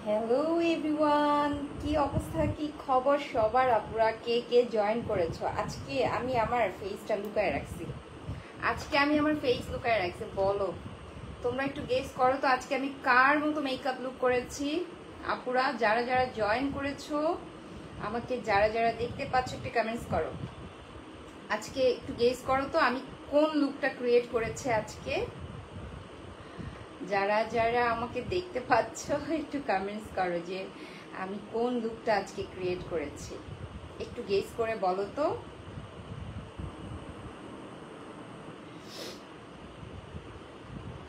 Hello everyone, কি অবস্থা, কি খবর সবার? আপুরা কে কে জয়েন করেছো? আজকে আমি আমার ফেসটা লুকায় রাখছি। বলো, তোমরা একটু গেস করো তো আজকে আমি কার মতো মেকআপ লুক করেছি। আপুরা যারা যারা জয়েন করেছো, আমাকে যারা যারা দেখতে পাচ্ছ একটু কমেন্টস করো। আজকে একটু গেস করো তো আমি কোন লুকটা ক্রিয়েট করেছি আজকে। যারা যারা আমাকে দেখতে পাচ্ছ একটু কমেন্টস করো যে আমি কোন লুকটা আজকে ক্রিয়েট করেছি, একটু গেস করে বলো তো।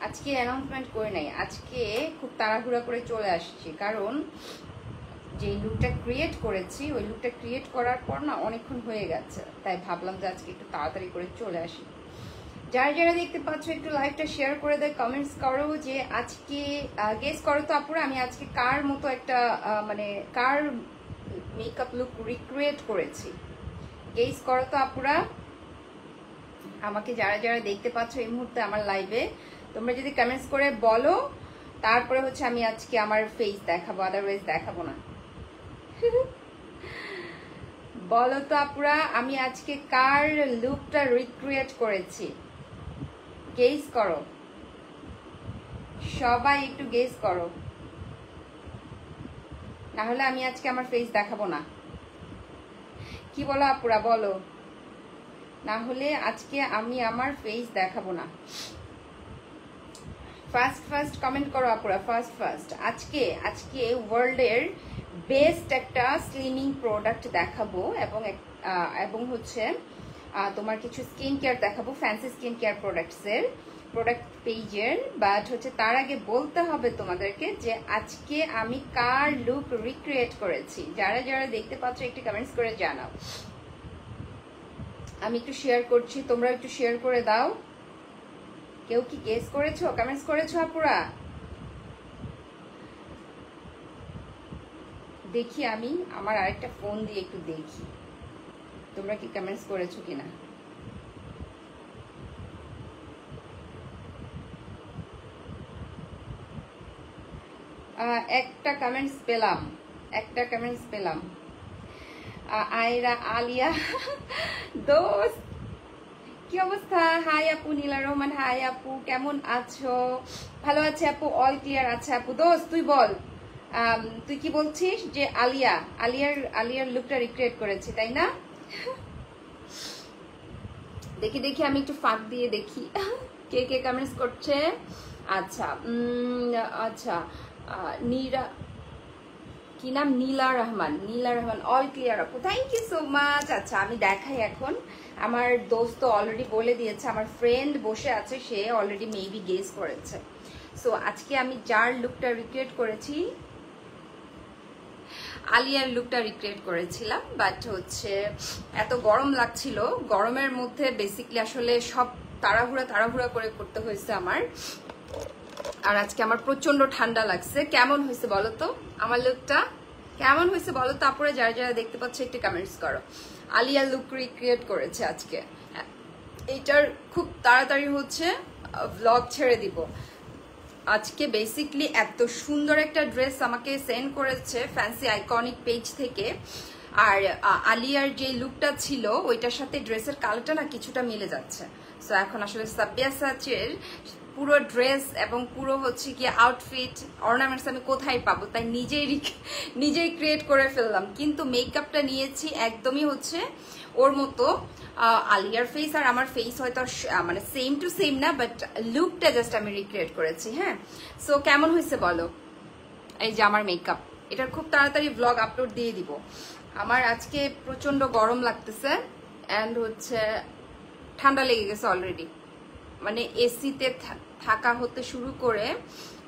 আজকে অ্যানাউন্সমেন্ট করে নাই, আজকে খুব তাড়াহুড়া করে চলে আসছি, কারণ যে লুকটা ক্রিয়েট করেছি ওই লুকটা ক্রিয়েট করার পর না অনেকক্ষণ হয়ে গেছে, তাই ভাবলাম যে আজকে একটু তাড়াতাড়ি করে চলে আসি। যারা যারা দেখতে পাচ্ছ একটু লাইভটা শেয়ার করে দেয়, কমেন্টস করো যে আজকে গেস করো তো আপুরা আমি আজকে কার মতো একটা মানে কার মেকআপ লুক রিক্রিয়েট করেছি। গেস করো তো আপুরা, আমাকে যারা যারা দেখতে পাচ্ছ এই মুহূর্তে আমার লাইভে, তোমরা যদি কমেন্টস করে বলো তারপরে হচ্ছে আমি আজকে আমার ফেস দেখাবো, আদারওয়াইজ দেখাবো না। বলো তো আপুরা আমি আজকে কার লুকটা রিক্রিয়েট করেছি, গেস করো সবাই, একটু গেস করো, না হলে আমি আজকে আমার ফেস দেখাবো না। কি বলো আপুরা, বলো, না হলে আজকে আমি আমার ফেস দেখাবো না। ফার্স্ট কমেন্ট করো আপুরা, ফার্স্ট। আজকে আজকে ওয়ার্ল্ডের বেস্ট একটা স্লিমিং প্রোডাক্ট দেখাবো, এবং হচ্ছে তোমার কিছু স্কিন কেয়ার দেখাবো, ফ্যান্সি স্কিন কেয়ার প্রোডাক্ট পেজের। বাট হচ্ছে তার আগে বলতে হবে তোমাদেরকে যে আজকে আমি কার লুক রিক্রিয়েট করেছি। যারা যারা দেখতে পাচ্ছ একটু কমেন্টস করে জানাও। আমি একটু শেয়ার করছি, তোমরা একটু শেয়ার করে দাও। কেউ কি গেস করেছো, কমেন্টস করেছো আপুরা? দেখি আমি আমার আরেকটা ফোন দিয়ে একটু দেখি তোমরা কি কমেন্টস করেছো কিনা। একটা কমেন্টস পেলাম, আয়রা আলিয়া। দোস্ত কি অবস্থা? হাই আপু, নীলা রহমান, হাই আপু, কেমন আছো? ভালো আছে আপু, অল ক্লিয়ার আছে আপু। দোস্ত তুই বল, তুই কি বলছিস যে আলিয়ার লুকটা রিক্রিয়েট করেছি তাই না? দেখি দেখি আমি একটু ফাঁক দিয়ে দেখি কে কে কমেন্টস করছে। আচ্ছা আচ্ছা, নীরা, কি নাম, নীলা রহমান, অল ক্লিয়ার আপু, থ্যাংক ইউ সো মাচ। আচ্ছা আমি দেখাই এখন। আমার দোস্ত অলরেডি বলে দিয়েছে, আমার ফ্রেন্ড বসে আছে, সে অলরেডি মেবি গেস করেছে। সো আজকে আমি যার লুকটা রিক্রিয়েট করেছি, আলিয়ার লুকটা রিক্রিয়েট করেছিলাম। বাট হচ্ছে এত গরম লাগছিল, গরমের মধ্যে বেসিকলি আসলে সব তাড়াহুড়া করে করতে হয়েছে আমার। আর আজকে আমার প্রচন্ড ঠান্ডা লাগছে। কেমন হয়েছে বলো তো আমার লুকটা, কেমন হয়েছে বলো? তারপরে যারা যারা দেখতে পাচ্ছ একটু কমেন্টস করো। আলিয়া লুক রিক্রিয়েট করেছে আজকে, এইটার খুব তাড়াতাড়ি হচ্ছে ব্লগ ছেড়ে দিব। আজকে বেসিকলি এত সুন্দর একটা ড্রেস আমাকে সেন্ড করেছে ফ্যান্সি আইকনিক পেজ থেকে, আর আলিয়ার যে লুকটা ছিল ওইটার সাথে ড্রেসের কালারটা না কিছুটা মিলে যাচ্ছে। সো এখন আসলে সাব্বিয়াসাচির পুরো ড্রেস এবং পুরো হচ্ছে কি আউটফিট অর্নামেন্টস আমি কোথায় পাবো, তাই নিজেই ক্রিয়েট করে ফেললাম। কিন্তু মেকআপটা নিয়েছি একদমই হচ্ছে ওর মতো। আলিয়ার ফেস আর আমার ফেস হয়তো মানে সেম টু সেম না, বাট লুকটা জাস্ট আমি রিক্রিয়েট করেছি। হ্যাঁ, সো কেমন হয়েছে বলো? এই যে আমার মেকআপ, এটার খুব তাড়াতাড়ি ব্লগ আপলোড দিয়ে দিব। আমার আজকে প্রচন্ড গরম লাগতেছে অ্যান্ড হচ্ছে ঠান্ডা লেগে গেছে অলরেডি, মানে এসিতে থাকা হতে শুরু করে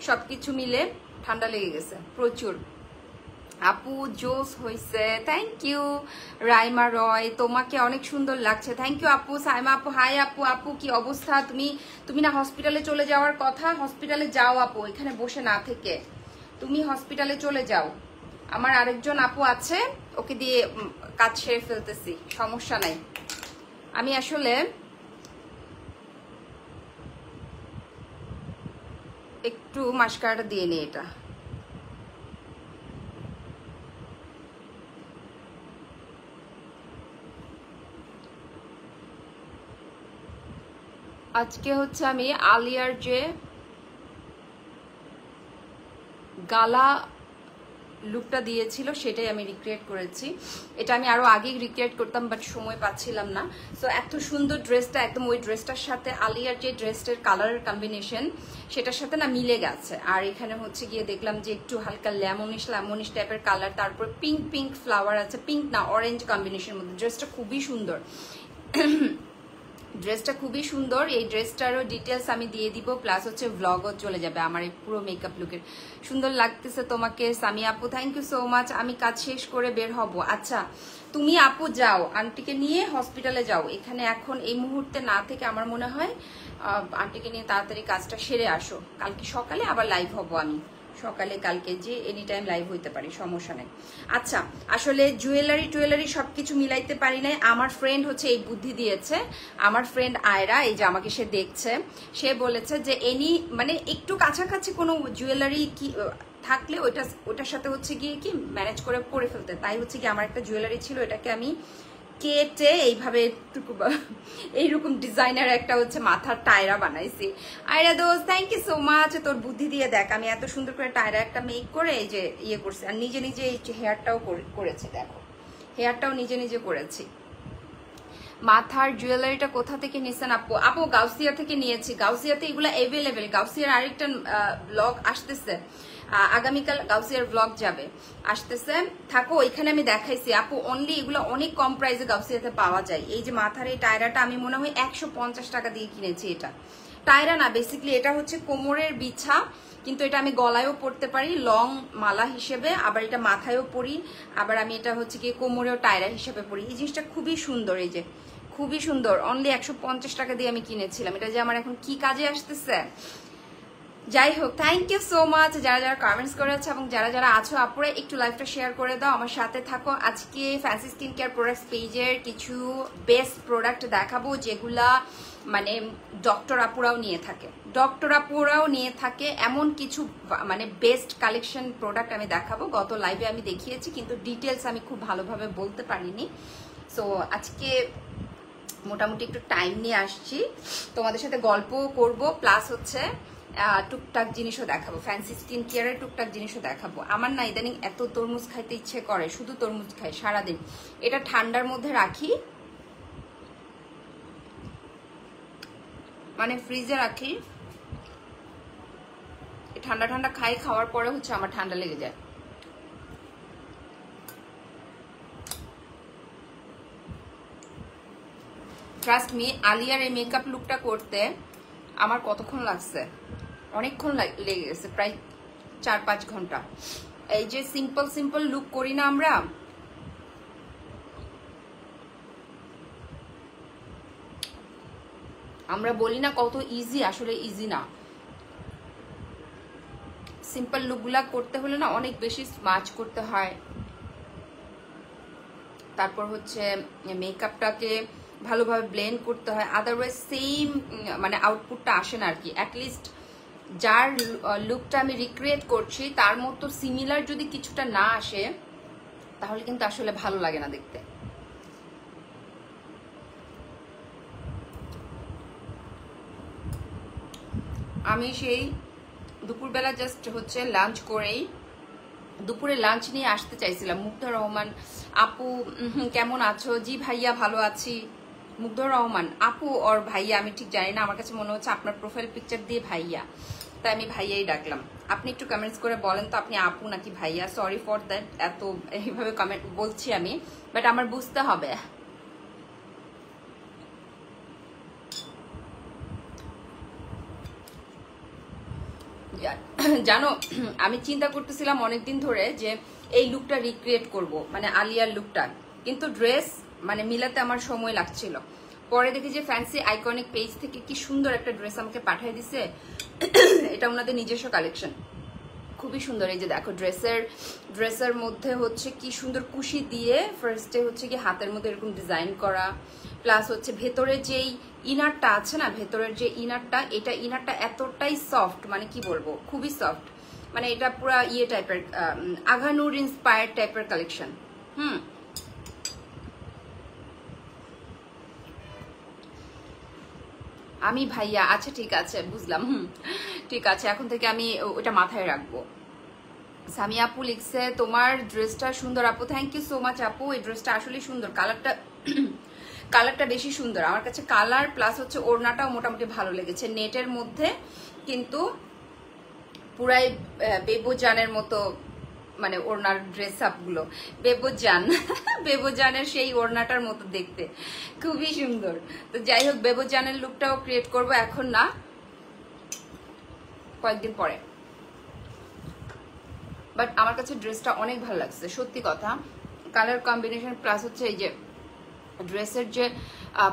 সবকিছু মিলে ঠান্ডা লেগে গেছে প্রচুর। আপু জোস হয়েছে, থ্যাংক ইউ। রাইমা রয়, তোমাকে অনেক সুন্দর লাগছে, থ্যাংক ইউ আপু। সাইমা আপু, হাই আপু। আপু কি অবস্থা? তুমি না হসপিটালে চলে যাওয়ার কথা, হসপিটালে যাও আপু, এখানে বসে না থেকে তুমি হসপিটালে চলে যাও। আমার আরেকজন আপু আছে, ওকে দিয়ে কাজ সেরে ফেলতেছি, সমস্যা নাই। আমি আসলে একটু মাস্কারাটা দিয়ে নিই, এটা আজকে হচ্ছে আমি আলিয়ার যে গালা লুকটা দিয়েছিল সেটাই আমি রিক্রিয়েট করেছি। এটা আমি আরো আগেই রিক্রিয়েট করতাম, বাট সময় পাচ্ছিলাম না। সো এত সুন্দর ড্রেসটা, একদম ওই ড্রেসটার সাথে আলিয়ার যে ড্রেসটার কালারের কম্বিনেশন সেটার সাথে না মিলে গেছে। আর এখানে হচ্ছে গিয়ে দেখলাম যে একটু হালকা লেমনিশ টাইপের কালার, তারপর পিঙ্ক পিঙ্ক ফ্লাওয়ার আছে, পিঙ্ক না অরেঞ্জ কম্বিনেশনের মধ্যে। ড্রেসটা খুবই সুন্দর, ড্রেসটা খুবই সুন্দর। এই ড্রেসটারও ডিটেলস আমি দিয়ে দিব, প্লাস হচ্ছে ভ্লগও চলে যাবে আমার এই পুরো মেকআপ লুকের। সুন্দর লাগতেছে তোমাকে সামিয়া আপু, থ্যাংক ইউ সো মাচ। আমি কাজ শেষ করে বের হব। আচ্ছা তুমি আপু যাও, আন্টিকে নিয়ে হসপিটালে যাও। এখানে এখন এই মুহূর্তে না থেকে আমার মনে হয় আন্টিকে নিয়ে তাড়াতাড়ি কাজটা সেরে আসো। কালকে সকালে আবার লাইভ হব আমি, সকালে কালকে যে এনি টাইম লাইভ হইতে পারি, সমস্যা নেই। আচ্ছা আসলে জুয়েলারি সবকিছু মিলাইতে পারি নাই। আমার ফ্রেন্ড হচ্ছে এই বুদ্ধি দিয়েছে, আমার ফ্রেন্ড আয়রা, এই যে আমাকে সে দেখছে, সে বলেছে যে মানে একটু কাছাকাছি কোনো জুয়েলারি কি থাকলে ওটার সাথে হচ্ছে গিয়ে কি ম্যানেজ করে পরে ফেলতে। তাই হচ্ছে কি আমার একটা জুয়েলারি ছিল, এটাকে আমি কেটে এইভাবে এইরকম ডিজাইনার একটা হচ্ছে মাথার টায়রা বানাইছি। আয়রা দোস্ত থ্যাংক ইউ সো মাচ। তোর বুদ্ধি দিয়ে দেখ আমি এত সুন্দর করে টায়রা একটা মেক করে এই যে ইয়ে করছি, আর নিজে নিজে এই হেয়ারটাও করেছি। দেখো হেয়ারটাও নিজে করেছি। মাথার জুয়েলারিটা কোথা থেকে নিছেন আপু? আপু গাউসিয়া থেকে নিয়েছি। গাউসিয়াতে এগুলো এভেলেবেল। গাউসিয়ার আরেকটা ব্লগ আসতেছে আগামীকাল, গাউসিয়ার ব্লগ যাবে, আসতেছে থাকো। এখানে আমি দেখাইছি আপু, অনলি এগুলো অনেক কম প্রাইসে গাউসিয়াতে পাওয়া যায়। এই যে মাথার এই টায়রাটা আমি মনে হয় 150 টাকা দিয়ে কিনেছি। এটা টায়রা না, বেসিক্যালি এটা হচ্ছে কোমরের বিছা, কিন্তু এটা আমি গলায়ও পরতে পারি লং মালা হিসেবে, আবার এটা মাথায়ও পরি, আবার আমি এটা হচ্ছে কি কোমরেও টায়রা হিসেবে পরি। এই জিনিসটা খুবই সুন্দর, এই যে খুবই সুন্দর। অনলি 150 টাকা দিয়ে আমি কিনেছিলাম। এটা যে আমার এখন কি কাজে আসতেছে। যাই হোক থ্যাংক ইউ সো মাচ যারা যারা কমেন্টস করেছে এবং যারা যারা আছো আপুরা, একটু লাইভটা শেয়ার করে দাও, আমার সাথে থাকো। আজকে ফ্যান্সি স্কিন কেয়ার প্রোডাক্টস পেজের কিছু বেস্ট প্রোডাক্ট দেখাবো যেগুলা মানে ডক্টর আপুরাও নিয়ে থাকে, এমন কিছু মানে বেস্ট কালেকশন প্রোডাক্ট আমি দেখাবো। গত লাইভে আমি দেখিয়েছি, কিন্তু ডিটেলস আমি খুব ভালোভাবে বলতে পারিনি। সো আজকে মোটামুটি একটু টাইম নিয়ে আসছি, তোমাদের সাথে গল্পও করব, প্লাস হচ্ছে টুকটাক জিনিসও দেখাবো, ফ্যান্সি স্কিন কেয়ারের টুকটাক জিনিসও দেখাবো। আমার না ইদানিং এত তরমুজ খাইতে ইচ্ছে করে, শুধু তরমুজ খাই সারাদিন। এটা ঠান্ডার মধ্যে রাখি, মানে ফ্রিজে রাখি, ঠান্ডা ঠান্ডা খাই, খাওয়ার পরে হচ্ছে আমার ঠান্ডা লেগে যায়। ট্রাস্ট মি, আলিয়ার এই মেকআপ লুকটা করতে আমার কতক্ষণ লাগছে, অনেকক্ষণ লেগে গেছে, প্রায় 4-5 ঘন্টা। এই যে সিম্পল লুক করি না আমরা বলি না কত ইজি, আসলে ইজি না। সিম্পল লুকগুলা করতে হলে না অনেক বেশি স্মাচ করতে হয়, তারপর হচ্ছে মেকআপটাকে ভালোভাবে ব্লেন্ড করতে হয়, আদারওয়াইজ সেম মানে আউটপুটটা আসে না আর কি। অ্যাটলিস্ট যার লুকটা আমি রিক্রিয়েট করছি তার মতো সিমিলার যদি কিছুটা না আসে তাহলে কিন্তু আসলে ভালো লাগে না দেখতে। আমি সেই দুপুরবেলা জাস্ট হচ্ছে লাঞ্চ করেই, দুপুরে লাঞ্চ নিয়ে আসতে চাইছিলাম। মুগ্ধা রহমান আপু কেমন আছো? জি ভাইয়া ভালো আছি। মুগ্ধা রহমান আপু ওর ভাইয়া, আমি ঠিক জানি না, আমার কাছে মনে হচ্ছে আপনার প্রোফাইল পিকচার দিয়ে ভাইয়া, তাই আমি ভাইয়াই ডাকলাম। আপনি একটু কমেন্টস করে বলেন তো আপনি আপু নাকি ভাইয়া। সরি ফর দ্যাট, এত এইভাবে কমেন্ট বলছি আমি, বাট আমার বুঝতে হবে। জানো আমি চিন্তা করতেছিলাম অনেকদিন ধরে যে এই লুকটা রিক্রিয়েট করব, মানে আলিয়ার লুকটা, কিন্তু ড্রেস মানে মিলাতে আমার সময় লাগছিল। পরে দেখি যে ফ্যান্সি আইকনিক পেজ থেকে কি সুন্দর একটা ড্রেস আমাকে পাঠিয়ে দিছে। এটা ওনাদের নিজস্ব কালেকশন, খুবই সুন্দর। এই যে দেখো ড্রেসের মধ্যে হচ্ছে কি সুন্দর কুশি দিয়ে ফার্স্টে হচ্ছে কি হাতের মধ্যে এরকম ডিজাইন করা, প্লাস হচ্ছে ভেতরে যেই ইনারটা আছে না, ভেতরের যে ইনারটা, এটা ইনারটা এতটাই সফট, মানে কি বলবো খুবই সফট, মানে এটা পুরা ইয়ে টাইপের আঘানুর ইন্সপায়ার্ড টাইপের কালেকশন। আমি ভাইয়া, আচ্ছা ঠিক আছে, বুঝলাম। ঠিক আছে, এখন থেকে আমি ওটা মাথায় রাখবো। সামিয়া আপু লিখছে তোমার ড্রেসটা সুন্দর আপু। থ্যাংক ইউ সো মাচ আপু, এই ড্রেসটা আসলে সুন্দর, কালারটা বেশি সুন্দর আমার কাছে। কালার প্লাস হচ্ছে ওড়নাটাও মোটামুটি ভালো লেগেছে, নেটের মধ্যে, কিন্তু পুরাই বেবুজানের মতো, মানে ওড়নার ড্রেস আপ গুলো বেবুজানের সেই ওড়নাটার মতো দেখতে, খুবই সুন্দর। তো যাই হোক, বেবুজানের লুকটাও ক্রিয়েট করব, এখন না, কয়েকদিন পরে। বাট আমার কাছে ড্রেসটা অনেক ভালো লাগছে, সত্যি কথা। কালার কম্বিনেশন প্লাস হচ্ছে এই যে ড্রেসের যে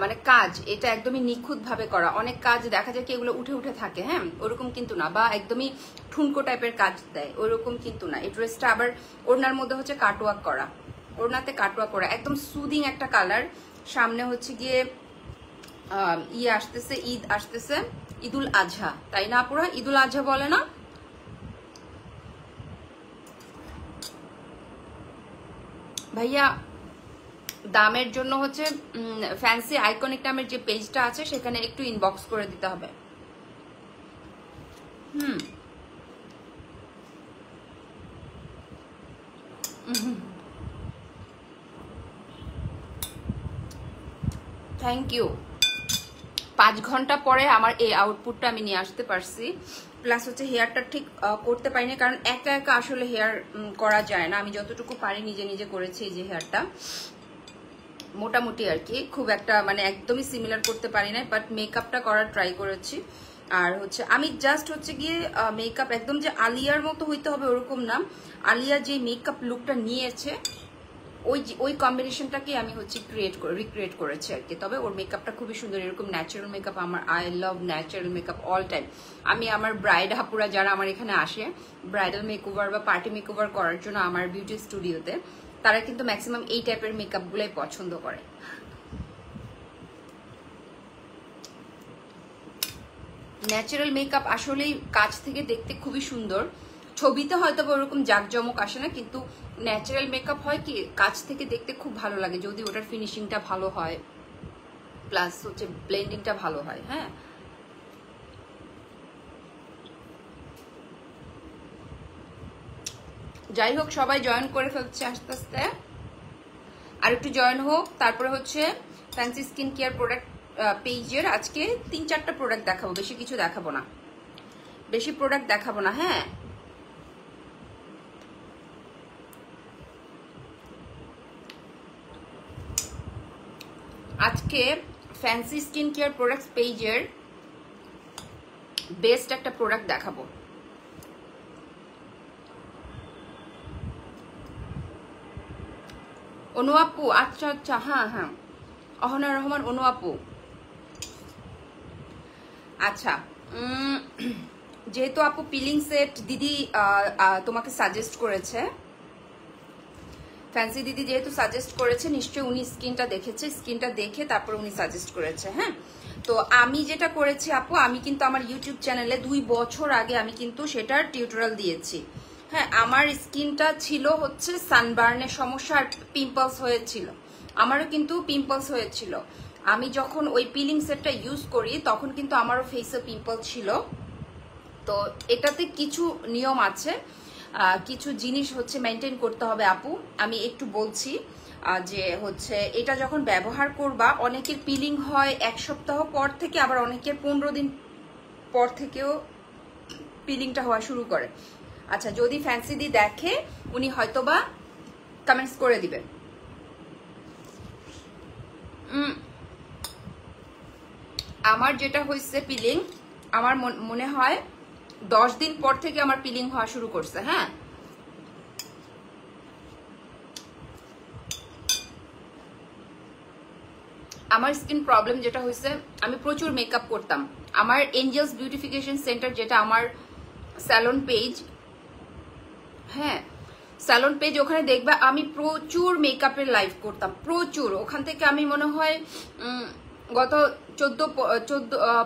মানে কাজ, এটা একদমই নিখুঁত ভাবে করা। অনেক কাজ দেখা যায় কি এগুলো উঠে উঠে থাকে, হ্যাঁ, ওরকম কিন্তু না, বা একদমই ঠুনকো টাইপের কাজ দেয়, ওরকম কিন্তু না। এই ড্রেসটা আবার ওড়নার মধ্যে হচ্ছে কাটওয়ার্ক করা, ওড়নাতে কাটওয়ার্ক করা, একদম সুদিং একটা কালার। সামনে হচ্ছে গিয়ে ইয়ে আসতেছে, ঈদ আসতেছে, ঈদুল আজহা, তাই না পুরো ঈদুল আজহা বলে না? ভাইয়া দামের জন্য হচ্ছে ফ্যান্সি আইকনিক নামের যে পেজটা আছে সেখানে একটু ইনবক্স করে দিতে হবে। Thank you. 5 ঘন্টা পরে আমার এই আউটপুটটা আমি নিয়ে আসতে পারছি। প্লাস হচ্ছে হেয়ারটা ঠিক করতে পারিনি, কারণ একা একা আসলে হেয়ার করা যায় না। আমি যতটুকু পারি নিজে নিজে করেছি এই যে হেয়ারটা, মোটামুটি আর কি, খুব একটা মানে একদমই সিমিলার করতে পারি না, বাট মেকআপটা করার ট্রাই করেছি। আর হচ্ছে আমি জাস্ট হচ্ছে গিয়ে মেকআপ একদম যে আলিয়ার মতো হইতে হবে ওরকম না, আলিয়া যে মেকআপ লুকটা নিয়েছে ওই কম্বিনেশনটাকে আমি হচ্ছে রিক্রিয়েট করেছি আর কি। তবে ওর মেকআপটা খুবই সুন্দর, এরকম ন্যাচারাল মেকআপ, আমার I love natural makeup all time. আমি আমার ব্রাইড হাপুরা যারা আমার এখানে আসে ব্রাইডাল মেকওভার বা পার্টি মেকওভার করার জন্য আমার বিউটি স্টুডিওতে, তারা কিন্তু ম্যাক্সিমাম এই টাইপের মেকআপ গুলাই পছন্দ করে। ন্যাচারাল মেকআপ আসলেই কাছ থেকে দেখতে খুবই সুন্দর, ছবিতে হয়তো ওরকম জাঁকজমক আসে না, কিন্তু ন্যাচারাল মেকআপ হয় কি কাছ থেকে দেখতে খুব ভালো লাগে যদি ওটার ফিনিশিংটা ভালো হয়, প্লাস হচ্ছে ব্লেন্ডিংটা ভালো হয়। হ্যাঁ, যাই হোক, সবাই জয়েন করে ফেলছে আস্তে আস্তে, আর একটু জয়েন হোক। তারপরে হচ্ছে ফ্যান্সি স্কিন কেয়ার প্রোডাক্ট পেজের আজকে 3-4টা প্রোডাক্ট দেখাবো, বেশি কিছু দেখাবো না, বেশি প্রোডাক্ট দেখাবো না। হ্যাঁ, আজকে ফ্যান্সি স্কিন কেয়ার প্রোডাক্ট পেজের বেস্ট একটা প্রোডাক্ট দেখাবো। অনু আপু, আচ্ছা আচ্ছা, হ্যাঁ হ্যাঁ, অহনা রহমান, অনু আপু। আচ্ছা, যেহেতু আপু পিলিং সেট দিদি তোমাকে সাজেস্ট করেছে, ফ্যান্সি দিদি যেহেতু সাজেস্ট করেছে, নিশ্চয়ই উনি স্কিনটা দেখেছে, স্কিনটা দেখে তারপর উনি সাজেস্ট করেছে। হ্যাঁ, তো আমি যেটা করেছি আপু, আমি কিন্তু আমার ইউটিউব চ্যানেলে 2 বছর আগে আমি কিন্তু সেটার টিউটোরিয়াল দিয়েছি। হ্যাঁ, আমার স্কিনটা ছিল হচ্ছে সানবার্নের সমস্যা আর পিম্পলস হয়েছিল, আমারও কিন্তু পিম্পলস হয়েছিল। আমি যখন ওই পিলিং সেটটা ইউজ করি তখন কিন্তু আমারও ফেসে পিম্পল ছিল। তো এটাতে কিছু নিয়ম আছে, কিছু জিনিস হচ্ছে মেনটেন করতে হবে আপু, আমি একটু বলছি। যে হচ্ছে এটা যখন ব্যবহার করবা, অনেকের পিলিং হয় 1 সপ্তাহ পর থেকে, আবার অনেকের 15 দিন পর থেকেও পিলিংটা হওয়া শুরু করে। আচ্ছা, যদি ফ্যান্সি দি দেখে উনি হয়তোবা কমেন্টস করে দিবেন। আমার যেটা হয়েছে পিলিং, আমার মনে হয় 10 দিন পর থেকে আমার পিলিং হওয়া শুরু করছে। হ্যাঁ, আমার স্কিন প্রবলেম যেটা হয়েছে, আমি প্রচুর মেকআপ করতাম। আমার এঞ্জেলস বিউটিফিকেশন সেন্টার, যেটা আমার স্যালন পেজ, হ্যাঁ স্যালন পেজ, ওখানে দেখবে আমি প্রচুর মেকআপের লাইভ করতাম, প্রচুর। ওখান থেকে আমি মনে হয় গত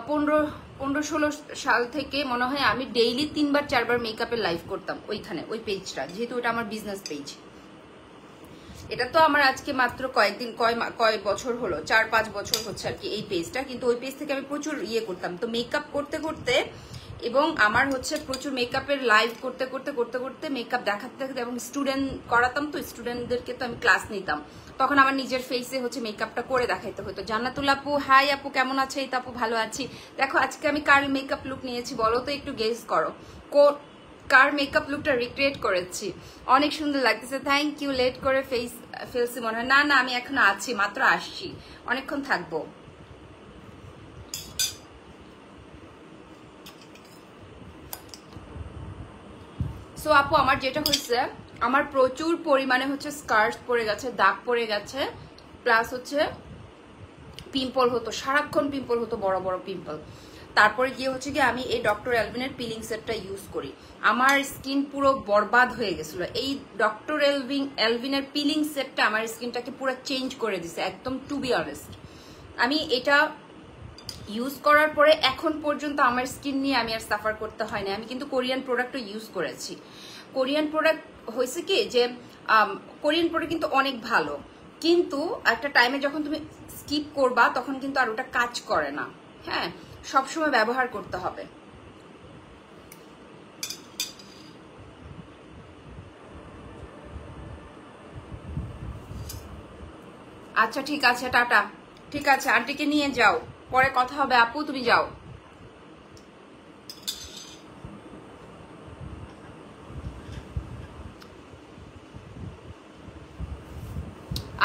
15-16 সাল থেকে মনে হয় আমি ডেইলি 3-4 বার মেকআপের লাইভ করতাম ওইখানে, ওই পেজটা, যেহেতু ওটা আমার বিজনেস পেজ। এটা তো আমার আজকে মাত্র কয়েকদিন কয় বছর হলো, 4-5 বছর হচ্ছে আর কি এই পেজটা। কিন্তু ওই পেজ থেকে আমি প্রচুর ইয়ে করতাম, তো মেকআপ করতে করতে এবং আমার হচ্ছে প্রচুর মেকআপের লাইভ করতে করতে করতে করতে মেকআপ দেখাতে দেখাতে এবং স্টুডেন্ট করাতাম, তো স্টুডেন্টদেরকে তো আমি ক্লাস নিতাম, তখন আমার নিজের ফেসে হচ্ছে মেকআপটা করে দেখাইতে হতো। জান্নাতুল আপু, হাই আপু, কেমন আছে? এই তো আপু ভালো আছি। দেখো আজকে আমি কার মেকআপ লুক নিয়েছি বলো তো, একটু গেস করো কার মেকআপ লুকটা রিক্রিয়েট করেছি। অনেক সুন্দর লাগতেছে, থ্যাংক ইউ। লেট করে ফেলছি মনে হয়। না না, আমি এখনো আছি, মাত্র আসছি, অনেকক্ষণ থাকবো। সো আপু আমার যেটা হচ্ছে, আমার প্রচুর পরিমাণে হচ্ছে স্কার্স পড়ে গেছে, দাগ পড়ে গেছে, প্লাস হচ্ছে পিম্পল হতো, সারাক্ষণ পিম্পল হতো, বড় বড় পিম্পল। তারপরে গিয়ে হচ্ছে কি আমি এই ডক্টর এলভিনের পিলিং সেটটা ইউজ করি, আমার স্কিন পুরো বরবাদ হয়ে গেছিল। এই ডক্টর এলভিনের পিলিং সেটটা আমার স্কিনটাকে পুরো চেঞ্জ করে দিছে একদম, টু বি অনেস্ট। আমি এটা ইউজ করার পরে এখন পর্যন্ত আমার স্কিন নিয়ে আমি আর সাফার করতে হয় না। আমি কিন্তু কোরিয়ান প্রোডাক্টও ইউজ করেছি। কোরিয়ান প্রোডাক্ট হয়েছে কি যে কোরিয়ান প্রোডাক্ট কিন্তু অনেক ভালো, কিন্তু একটা টাইমে যখন তুমি স্কিপ করবা তখন কিন্তু আর ওটা কাজ করে না। হ্যাঁ, সবসময় ব্যবহার করতে হবে। আচ্ছা ঠিক আছে, টাটা। ঠিক আছে, আন্টিকে নিয়ে যাও, পরে কথা হবে। আপু তুমি যাও।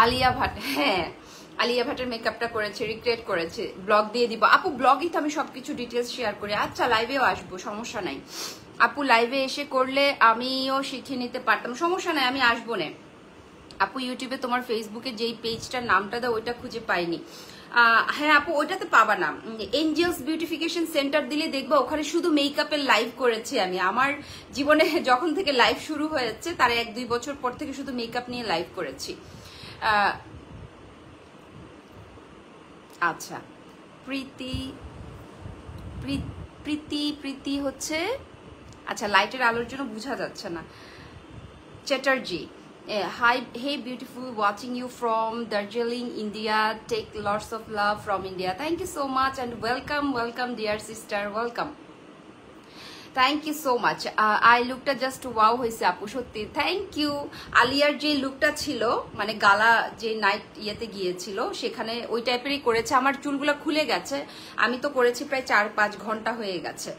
আলিয়া ভাট, হ্যাঁ আলিয়া ভাটের মেকআপটা করেছে, রিক্রিয়েট করেছে, ব্লগ দিয়ে দিব আপু। ব্লগই তো আমি সবকিছু ডিটেলস শেয়ার করি। আচ্ছা লাইভেও আসবো, সমস্যা নাই আপু। লাইভে এসে করলে আমিও শিখে নিতে পারতাম, সমস্যা নাই, আমি আসবো না আপু। ইউটিউবে তোমার ফেসবুকে যেই পেজটার নামটা দাও ওইটা খুঁজে পাইনি। হ্যাঁ আপু, ওইটাতে পাবা না, এঞ্জেলস বিউটিফিকেশন সেন্টার দিলে দেখবা ওখানে শুধু মেকআপের লাইভ করেছি আমি। আমার জীবনে যখন থেকে লাইভ শুরু হয়েছে তার 1-2 বছর পর থেকে শুধু মেকআপ নিয়ে লাইভ করেছি। আচ্ছা, প্রীতি প্রীতি প্রীতি হচ্ছে, আচ্ছা লাইটের আলোর জন্য বোঝা যাচ্ছে না। Chatterjee, hi, hey beautiful, watching you from Darjeeling, India. Take lots of love from India. Thank you so much and welcome dear sister, welcome. Thank you so much. Eye লুকটা জাস্ট ওয়াও হয়েছে আপু, সত্যি থ্যাংক ইউ। আলিয়ার যে লুকটা ছিল, মানে গালা যে নাইট ইয়েতে গিয়েছিল সেখানে ওই টাইপেরই করেছে। আমার চুলগুলো খুলে গেছে, আমি তো করেছি প্রায় 4-5 ঘন্টা হয়ে গেছে,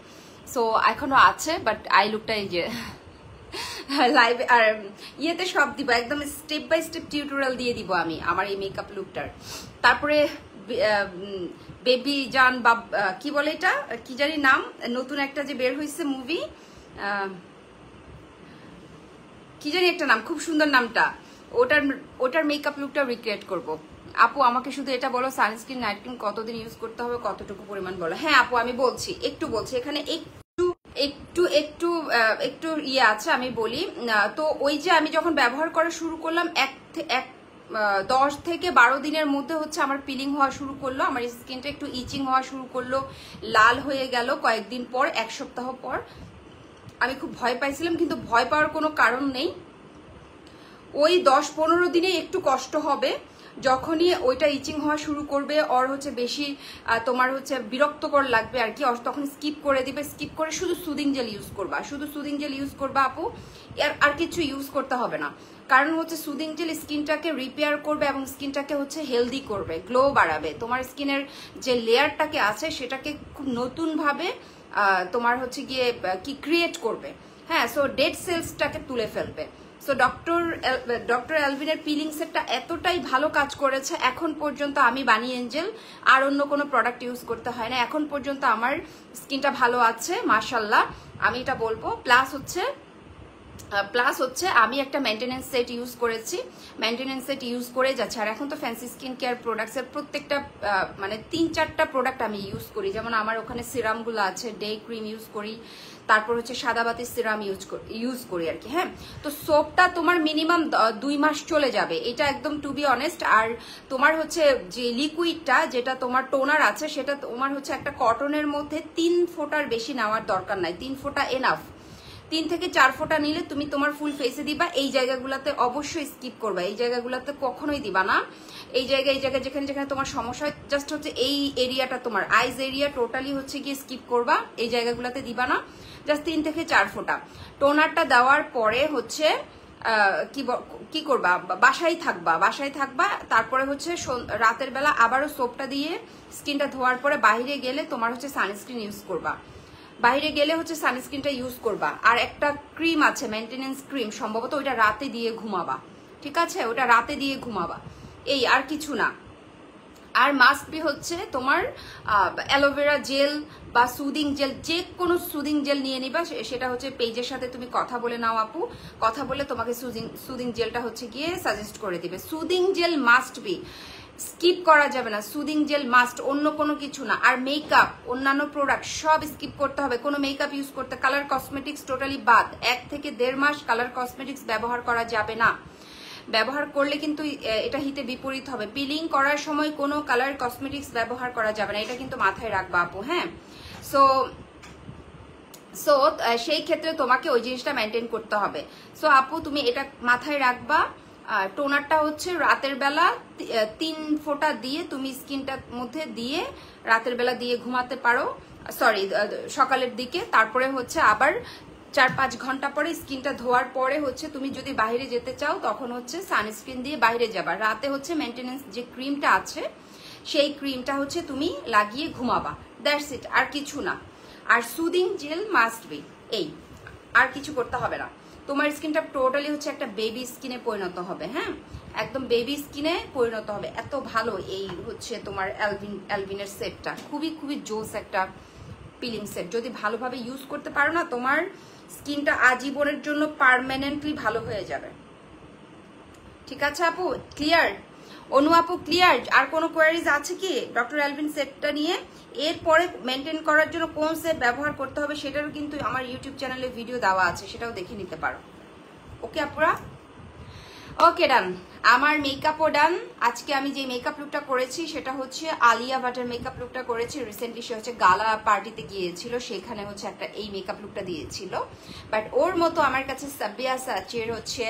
সো এখনো আছে, বাট আই লুকটা এই যে লাইভ আর ইয়েতে সব দিব, একদম স্টেপ বাই স্টেপ টিউটোরিয়াল দিয়ে দিব আমি আমার এই মেকআপ লুকটার। তারপরে বেবি জান বাব, কি বলে এটা, কি জানি নাম, নতুন একটা যে বের হয়েছে মুভি, কি জানি একটা নাম, খুব সুন্দর নামটা, ওটার মেকআপ লুকটা রিক্রিয়েট করব। আপু আমাকে শুধু এটা বলো, সানস্ক্রিন নাইট ক্রিম কতদিন ইউজ করতে হবে, কতটুকু পরিমাণ বলো। হ্যাঁ আপু আমি বলছি, একটু বলছি, এখানে একটু ইয়ে আছে, আমি বলি। তো ওই যে আমি যখন ব্যবহার করা শুরু করলাম 10 থেকে 12 দিনের মধ্যে হচ্ছে আমার পিলিং হওয়া শুরু করলো, আমার স্কিনটা একটু ইচিং হওয়া শুরু করলো, লাল হয়ে গেল কয়েকদিন পর, 1 সপ্তাহ পর। আমি খুব ভয় পাইছিলাম, কিন্তু ভয় পাওয়ার কোনো কারণ নেই। ওই 10-15 দিনে একটু কষ্ট হবে, যখনই ওইটা ইচিং হওয়া শুরু করবে ওর হচ্ছে বেশি তোমার হচ্ছে বিরক্তকর লাগবে আর কি, তখন স্কিপ করে দিবে। স্কিপ করে শুধু সুদিং জেল ইউজ করবা, শুধু সুদিং জেল ইউজ করবা আপু, আর কিছু ইউজ করতে হবে না। কারণ হচ্ছে সুদিং জেল স্কিনটাকে রিপেয়ার করবে এবং স্কিনটাকে হচ্ছে হেলদি করবে, গ্লো বাড়াবে, তোমার স্কিনের যে লেয়ারটাকে আছে সেটাকে খুব নতুনভাবে তোমার হচ্ছে গিয়ে কি ক্রিয়েট করবে। হ্যাঁ, সো ডেড সেলসটাকে তুলে ফেলবে। সো ডক্টর এলভিনের পিলিং সেটটা এতটাই ভালো কাজ করেছে, এখন পর্যন্ত আমি বানি এঞ্জেল আর অন্য কোনো প্রোডাক্ট ইউজ করতে হয় না, এখন পর্যন্ত আমার স্কিনটা ভালো আছে মাশাল্লাহ, আমি এটা বলবো। প্লাস হচ্ছে আমি একটা মেইনটেনেন্স সেট ইউজ করেছি, মেইনটেনেন্স সেট ইউজ করে যাচ্ছে। আর এখন তো ফ্যান্সি স্কিন কেয়ার প্রোডাক্টসের প্রত্যেকটা মানে 3-4টা প্রোডাক্ট আমি ইউজ করি, যেমন আমার ওখানে সিরামগুলো আছে, ডে ক্রিম ইউজ করি, তারপর হচ্ছে সাদাবাতি সিরাম ইউজ করি আর কি। হ্যাঁ, তো সোপটা তোমার মিনিমাম 2 মাস চলে যাবে, এটা একদম টু বি অনেস্ট। আর তোমার হচ্ছে যে লিকুইডটা, যেটা তোমার টোনার আছে, সেটা তোমার হচ্ছে একটা কটনের মধ্যে 3 ফোঁটার বেশি নেওয়ার দরকার নাই, 3 ফোঁটা এনাফ। 3 থেকে 4 ফোঁটা নিলে তুমি তোমার ফুল ফেসে দিবা। এই জায়গাগুলোতে অবশ্যই স্কিপ করবা, এই জায়গাগুলোতে কখনোই দিবা না। এই জায়গায় যেখানে যেখানে তোমার সমস্যা হয়, জাস্ট হচ্ছে এই এরিয়াটা, তোমার আইজ এরিয়া টোটালি হচ্ছে গিয়ে স্কিপ করবা, এই জায়গাগুলোতে দিবা না। জাস্ট 3 থেকে 4 ফোঁটা। টোনারটা দেওয়ার পরে হচ্ছে কি করবা, বাসায় থাকবা। তারপরে হচ্ছে রাতের বেলা আবারও সোপটা দিয়ে স্কিনটা ধোয়ার পরে বাইরে গেলে তোমার হচ্ছে সানস্ক্রিন ইউজ করবা, বাইরে গেলে হচ্ছে সানস্ক্রিনটা ইউজ করবা। আর একটা ক্রিম আছে, মেইনটেনেন্স ক্রিম, সম্ভবত ওইটা রাতে দিয়ে ঘুমাবা, ঠিক আছে? ওটা রাতে দিয়ে ঘুমাবা, এই আর কিছু না। আর মাস্ট বি হচ্ছে তোমার অ্যালোভেরা জেল বা সুদিং জেল, যে কোনো সুদিং জেল নিয়ে নিবা। সেটা হচ্ছে পেজের সাথে তুমি কথা বলে নাও আপু, কথা বলে তোমাকে সুদিং জেলটা হচ্ছে গিয়ে সাজেস্ট করে দিবে। Soothing jail must be, skip করা যাবে না, সুদিং জেল মাস্ট, অন্য কোনো কিছু না। আর মেকআপ, অন্যান্য প্রোডাক্ট সব স্কিপ করতে হবে, কোনো মেকআপ ইউজ করতে, কালার কসমেটিক্স টোটালি বাদ। 1 থেকে 1.5 মাস কালার কসমেটিক্স ব্যবহার করা যাবে না, ব্যবহার করলে কিন্তু এটা হিতে বিপরীত হবে। পিলিং করার সময় কোনো কালার কসমেটিক্স ব্যবহার করা যাবে না, এটা কিন্তু মাথায় রাখবা আপু, হ্যাঁ? সো সেই ক্ষেত্রে তোমাকে ওই জিনিসটা মেনটেন করতে হবে। সো আপু তুমি এটা মাথায় রাখবা। টোনারটা হচ্ছে রাতের বেলা 3 ফোঁটা দিয়ে তুমি স্কিনটার মধ্যে দিয়ে রাতের বেলা দিয়ে ঘুমাতে পারো, সরি সকালের দিকে। তারপরে হচ্ছে আবার 4-5 ঘন্টা পরে স্কিনটা ধোয়ার পরে হচ্ছে তুমি যদি বাইরে যেতে চাও তখন হচ্ছে সানস্ক্রিন দিয়ে বাইরে যাবা। রাতে হচ্ছে মেইনটেনেন্স যে ক্রিমটা আছে সেই ক্রিমটা হচ্ছে তুমি লাগিয়ে ঘুমাবা, দ্যাটস ইট, আর কিছু না। আর সুদিং জেল মাস্ট বি, এই আর কিছু করতে হবে না। তোমার স্কিনটা টোটালি হচ্ছে একটা বেবি স্কিনে পরিণত হবে, হ্যাঁ, একদম বেবি স্কিনে পরিণত হবে। এত ভালো এই হচ্ছে তোমার অ্যালভিনের সেটটা, খুবই খুবই জোস একটা পিলিং সেট। যদি ভালোভাবে ইউজ করতে পারো না, তোমার স্কিনটা আজীবনের জন্য পার্মানেন্টলি ভালো হয়ে যাবে। ঠিক আছে আপু, ক্লিয়ার? অনু আপু ক্লিয়ার? আর কোনো কোয়ারিজ আছে কি ডক্টর অ্যালভিন সেটটা নিয়ে? এরপরে মেনটেন করার জন্য কোন সেট ব্যবহার করতে হবে সেটারও কিন্তু আমার ইউটিউব চ্যানেলে ভিডিও দেওয়া আছে, সেটাও দেখে নিতে পারো। ওকে আপুরা, ওকে ডান। আমার মেকআপও ডান। আজকে আমি যে মেকআপ লুকটা করেছি সেটা হচ্ছে আলিয়া ভাটের মেকআপ লুকটা করেছি। রিসেন্টলি সে হচ্ছে গালা পার্টিতে গিয়েছিল, সেখানে হচ্ছে একটা এই মেকআপ লুকটা দিয়েছিল। বাট ওর মতো আমার কাছে সাবিয়া সাচির হচ্ছে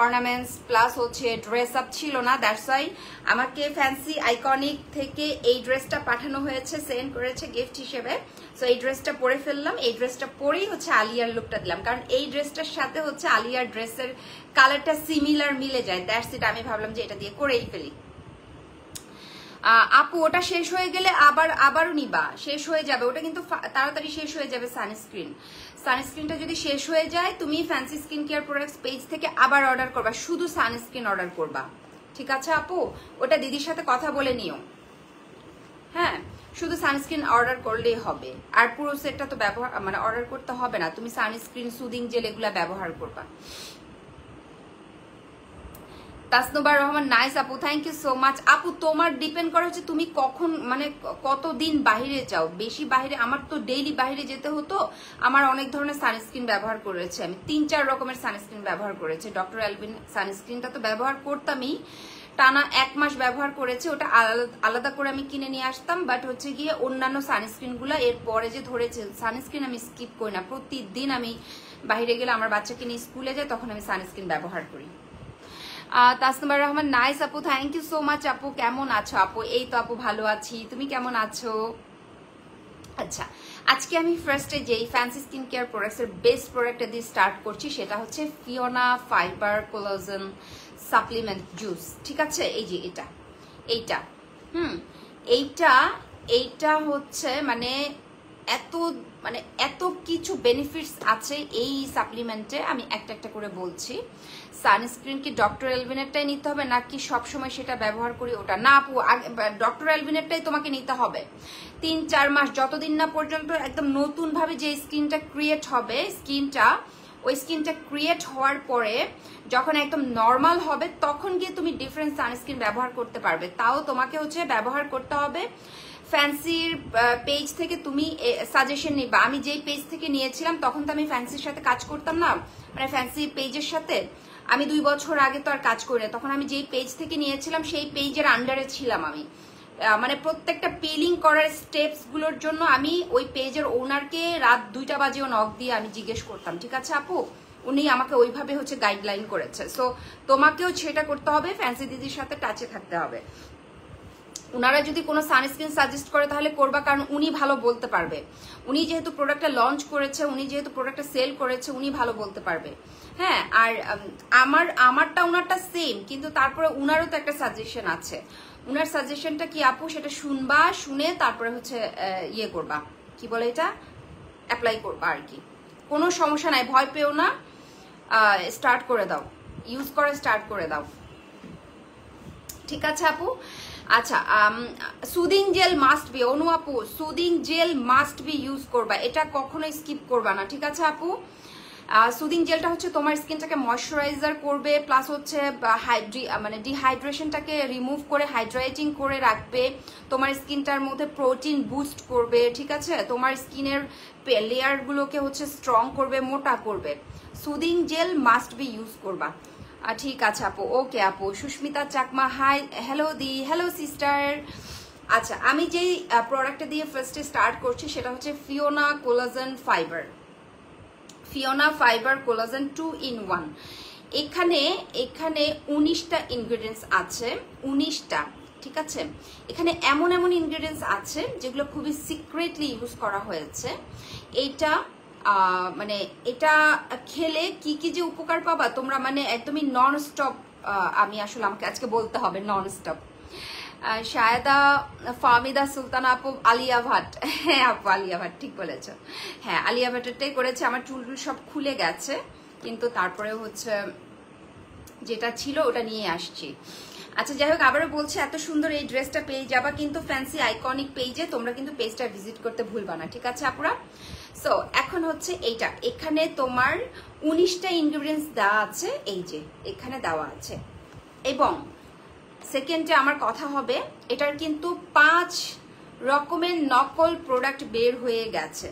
অর্নামেন্টস প্লাস হচ্ছে ড্রেস আপ ছিল না, দ্যাটস ওয়াই আমাকে ফ্যান্সি আইকনিক থেকে এই ড্রেসটা পাঠানো হয়েছে, সেন্ড করেছে গিফট হিসেবে। সো এই ড্রেসটা পরে ফেললাম, এই ড্রেসটা পরেই হচ্ছে আলিয়ার লুকটা দিলাম, কারণ এই ড্রেসটার সাথে হচ্ছে আলিয়ার ড্রেসের কালারটা সিমিলার মিলে যায়, দ্যাটস ইট। আমি ভাবলাম যে এটা দিয়ে করেই ফেলি। আপু ওটা শেষ হয়ে গেলে আবারও নিবা, শেষ হয়ে যাবে ওটা, কিন্তু তাড়াতাড়ি শেষ হয়ে যাবে। সানস্ক্রিনটা যদি শেষ হয়ে যায় তুমি fancy skin care products page থেকে আবার অর্ডার করবা, শুধু সানস্ক্রিন অর্ডার করবা, ঠিক আছে আপু? ওটা দিদির সাথে কথা বলে নিও, হ্যাঁ, শুধু সানস্ক্রিন অর্ডার করলেই হবে। আর পুরো সেটটা তো ব্যবহার মানে অর্ডার করতে হবে না, তুমি সানস্ক্রিন সুদিং জেল এগুলা ব্যবহার করবা। তাসনুবা রহমান, নাইস আপু, থ্যাংক ইউ সো মাচ। আপু তোমার ডিপেন্ড করে হচ্ছে তুমি কখন মানে কতদিন বাহিরে যাও। বেশি বাহিরে, আমার তো ডেইলি বাহিরে যেতে হতো, আমার অনেক ধরনের সানস্ক্রিন ব্যবহার করেছে, আমি 3-4 রকমের সানস্ক্রিন ব্যবহার করেছি। ডক্টর অ্যালভিন সানস্ক্রিনটা তো ব্যবহার করতামই, টানা 1 মাস ব্যবহার করেছে, ওটা আলাদা করে আমি কিনে নিয়ে আসতাম। বাট হচ্ছে গিয়ে অন্যান্য সানস্ক্রিন গুলা এরপরে যে ধরেছে, সানস্ক্রিন আমি স্কিপ করি না, প্রতিদিন আমি বাহিরে গেলে আমার বাচ্চাকে নিয়ে স্কুলে যাই তখন আমি সানস্ক্রিন ব্যবহার করি। তাসনুবা রহমান, নাইস আপু, থ্যাংক ইউ সো মাচ আপু। কেমন আছো আপু? এই তো আপু ভালো আছি, তুমি কেমন আছো? আচ্ছা, আজকে আমি ফার্স্টে যেই ফ্যান্সি স্কিন কেয়ার প্রোডাক্টসের বেস্ট প্রোডাক্টটা দিয়ে স্টার্ট করছি সেটা হচ্ছে Fiona fibre collagen supplement juice, ঠিক আছে? এই যে এইটা এইটা হচ্ছে মানে এত কিছু বেনিফিটস আছে এই সাপ্লিমেন্টে। আমি একটা একটা করে বলছি। সানস্ক্রিন কি ডক্টর অ্যালভিনেরটাই নিতে হবে নাকি সবসময় সেটা ব্যবহার করি ওটা? না আপু, ডক্টর অ্যালভিনেরটাই তোমাকে নিতে হবে। 3-4 মাস, যতদিন না পর্যন্ত একদম নতুন ভাবে যে স্কিনটা ক্রিয়েট হবে, ওই স্কিনটা ক্রিয়েট হওয়ার পরে যখন একদম নর্মাল হবে তখন গিয়ে তুমি ডিফারেন্ট সানস্ক্রিন ব্যবহার করতে পারবে। তাও তোমাকে হচ্ছে ব্যবহার করতে হবে ফ্যান্সির পেজ থেকে, তুমি সাজেশন নিবা। আমি যেই পেজ থেকে নিয়েছিলাম তখন তো আমি ফ্যান্সির সাথে কাজ করতাম না, মানে ফ্যান্সি পেজের সাথে আমি 2 বছর আগে তো আর কাজ করি না, তখন আমি যেই পেজ থেকে নিয়েছিলাম সেই পেজের আন্ডারে ছিলাম আমি। মানে প্রত্যেকটা পিলিং করার স্টেপস গুলোর জন্য আমি ওই পেজের ওনারকে রাত 2টা বাজেও নক দিয়ে আমি জিজ্ঞেস করতাম, ঠিক আছে আপু? উনি আমাকে ওইভাবে হচ্ছে গাইডলাইন করেছে। সো তোমাকেও সেটা করতে হবে, ফ্যান্সি দিদির সাথে টাচে থাকতে হবে। উনারা যদি কোনো সানস্ক্রিন সাজেস্ট করে তাহলে করবা, কারণ উনি ভালো বলতে পারবে। উনি যেহেতু প্রোডাক্টটা লঞ্চ করেছে, উনি যেহেতু প্রোডাক্টটা সেল করেছে, উনি ভালো বলতে পারবে। হ্যাঁ, আর আমারটা উনারটা সেম, কিন্তু তারপরে উনারও তো একটা সাজেশন আছে। উনার সাজেশনটা কি আপু, সেটা শুনবা, শুনে তারপরে হচ্ছে ইয়ে করবা, কি বলে এটা, অ্যাপ্লাই করবা আর কি। কোনো সমস্যা নাই, ভয় পেও না, স্টার্ট করে দাও, ইউজ করা স্টার্ট করে দাও, ঠিক আছে আপু? আচ্ছা, সুদিং জেল মাস্ট বি, অনু আপু soothing jail must be use করবা, এটা কখনোই স্কিপ করবা না, ঠিক আছে আপু? সুদিং জেলটা হচ্ছে তোমার স্কিনটাকে ময়শ্চারাইজার করবে, প্লাস হচ্ছে মানে ডিহাইড্রেশনটাকে রিমুভ করে হাইড্রেটিং করে রাখবে, তোমার স্কিনটার মধ্যে প্রোটিন বুস্ট করবে, ঠিক আছে? তোমার স্কিনের লেয়ারগুলোকে হচ্ছে স্ট্রং করবে, মোটা করবে। Soothing jail must be use করবা, ঠিক আছে আপু? ওকে আপু। সুস্মিতা চাকমা, হাই, হ্যালো দি, হ্যালো সিস্টার। আচ্ছা, আমি যেই প্রোডাক্টটা দিয়ে ফার্স্টে স্টার্ট করছি সেটা হচ্ছে Fiona collagen fibre, Fiona fibre collagen 2 in 1। এখানে 19টা ইনগ্রেডিয়েন্টস আছে, 19টা, ঠিক আছে? এখানে এমন এমন ইনগ্রেডিয়েন্টস আছে যেগুলো খুবই সিক্রেটলি ইউজ করা হয়েছে। এইটা মানে এটা খেলে কি কি যে উপকার পাবা তোমরা, মানে একদমই নন স্টপ। আমি আসলে আমাকে আজকে বলতে হবে নন স্টপ। শায়দা ফাহমিদা সুলতানা আপু, আলিয়া ভাট, হ্যাঁ আপু আলিয়া ভাট, ঠিক বলেছ। হ্যাঁ, আলিয়া ভাটেরটাই করেছে। আমার চুল সব খুলে গেছে, কিন্তু তারপরে হচ্ছে যেটা ছিল ওটা নিয়ে আসছি। আচ্ছা, যাই হোক, আবারও বলছি, এত সুন্দর এই ড্রেসটা পেয়ে যাবা কিন্তু ফ্যান্সি আইকনিক পেজে। তোমরা কিন্তু পেজটা ভিজিট করতে ভুলবা না, ঠিক আছে আপুরা? সো এখন হচ্ছে এইটা, এখানে তোমার 19টা ইনগ্রেডিয়েন্টস দেওয়া আছে, এই যে এখানে দেওয়া আছে। এবং সেকেন্ডে আমার কথা হবে, এটার কিন্তু 5 রকমের নকল প্রোডাক্ট বের হয়ে গেছে।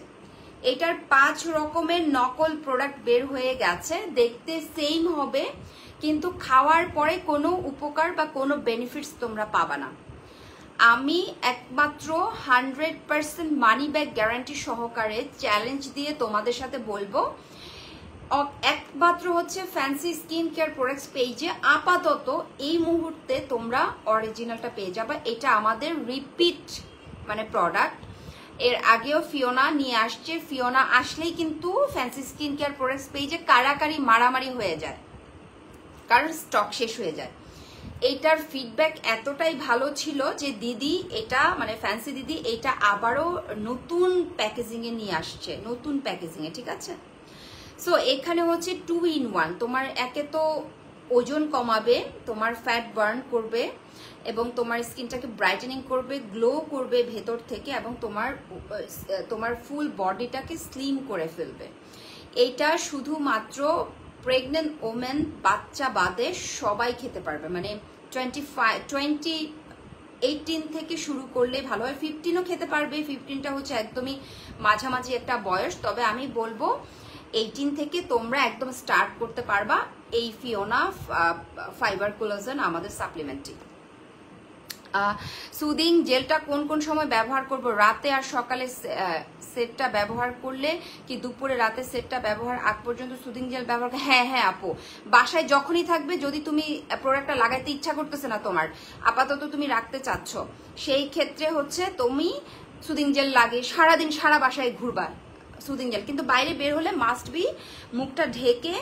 এটার 5 রকমের নকল প্রোডাক্ট বের হয়ে গেছে, দেখতে সেম হবে কিন্তু খাওয়ার পরে কোনো উপকার বা কোনো বেনিফিটস তোমরা পাবা না। আমি একমাত্র 100% মানি ব্যাক গ্যারান্টি সহকারে চ্যালেঞ্জ দিয়ে তোমাদের সাথে বলবো, একমাত্র হচ্ছে ফ্যান্সি স্কিন কেয়ার প্রোডাক্টস পেজে আপাতত এই মুহূর্তে তোমরা অরিজিনালটা পেয়ে যাবে। এটা আমাদের রিপিট মানে প্রোডাক্ট, এর আগেও ফিওনা নিয়ে আসছে। ফিওনা আসলেই কিন্তু ফ্যান্সি স্কিন কেয়ার প্রোডাক্টস পেজে কারাকারি মারামারি হয়ে যায়, কারণ স্টক শেষ হয়ে যায়। এইটার ফিডব্যাক এতটাই ভালো ছিল যে দিদি এটা মানে ফ্যান্সি দিদি এটা আবারও নতুন প্যাকেজিং এ নিয়ে আসছে, নতুন প্যাকেজিং এ, ঠিক আছে? সো এখানে হচ্ছে 2 in 1, তোমার একে তো ওজন কমাবে, তোমার ফ্যাট বার্ন করবে এবং তোমার স্কিনটাকে ব্রাইটেনিং করবে, গ্লো করবে ভেতর থেকে, এবং তোমার ফুল বডিটাকে স্লিম করে ফেলবে। এইটা শুধুমাত্র প্রেগনেন্ট ওমেন, বাচ্চা বাদে সবাই খেতে পারবে। মানে 18 থেকে শুরু করলে ভালো হয়, 15ও খেতে পারবে। 15টা হচ্ছে একদমই মাঝামাঝি একটা বয়স। তবে আমি বলবো 18 থেকে তোমরা একদম স্টার্ট করতে পারবা এই ফিওনা ফাইবার কোলাজেন আমাদের সাপ্লিমেন্টটি। সুদিং জেলটা কোন কোন সময় ব্যবহার করব? রাতে আর সকালে সেটটা ব্যবহার করলে কি দুপুরে রাতে সেটটা ব্যবহার আগ পর্যন্ত সুদিং জেল ব্যবহার? হ্যাঁ হ্যাঁ আপু, বাসায় যখনই থাকবে, যদি তুমি প্রোডাক্টটা লাগাইতে ইচ্ছা করতেছে না তোমার, আপাতত তুমি রাখতে চাচ্ছ, সেই ক্ষেত্রে হচ্ছে তুমি সুদিং জেল লাগে সারাদিন সারা বাসায় ঘুরবা সুদিং জেল। কিন্তু বাইরে বের হলে মাস্ট বি মুখটা ঢেকে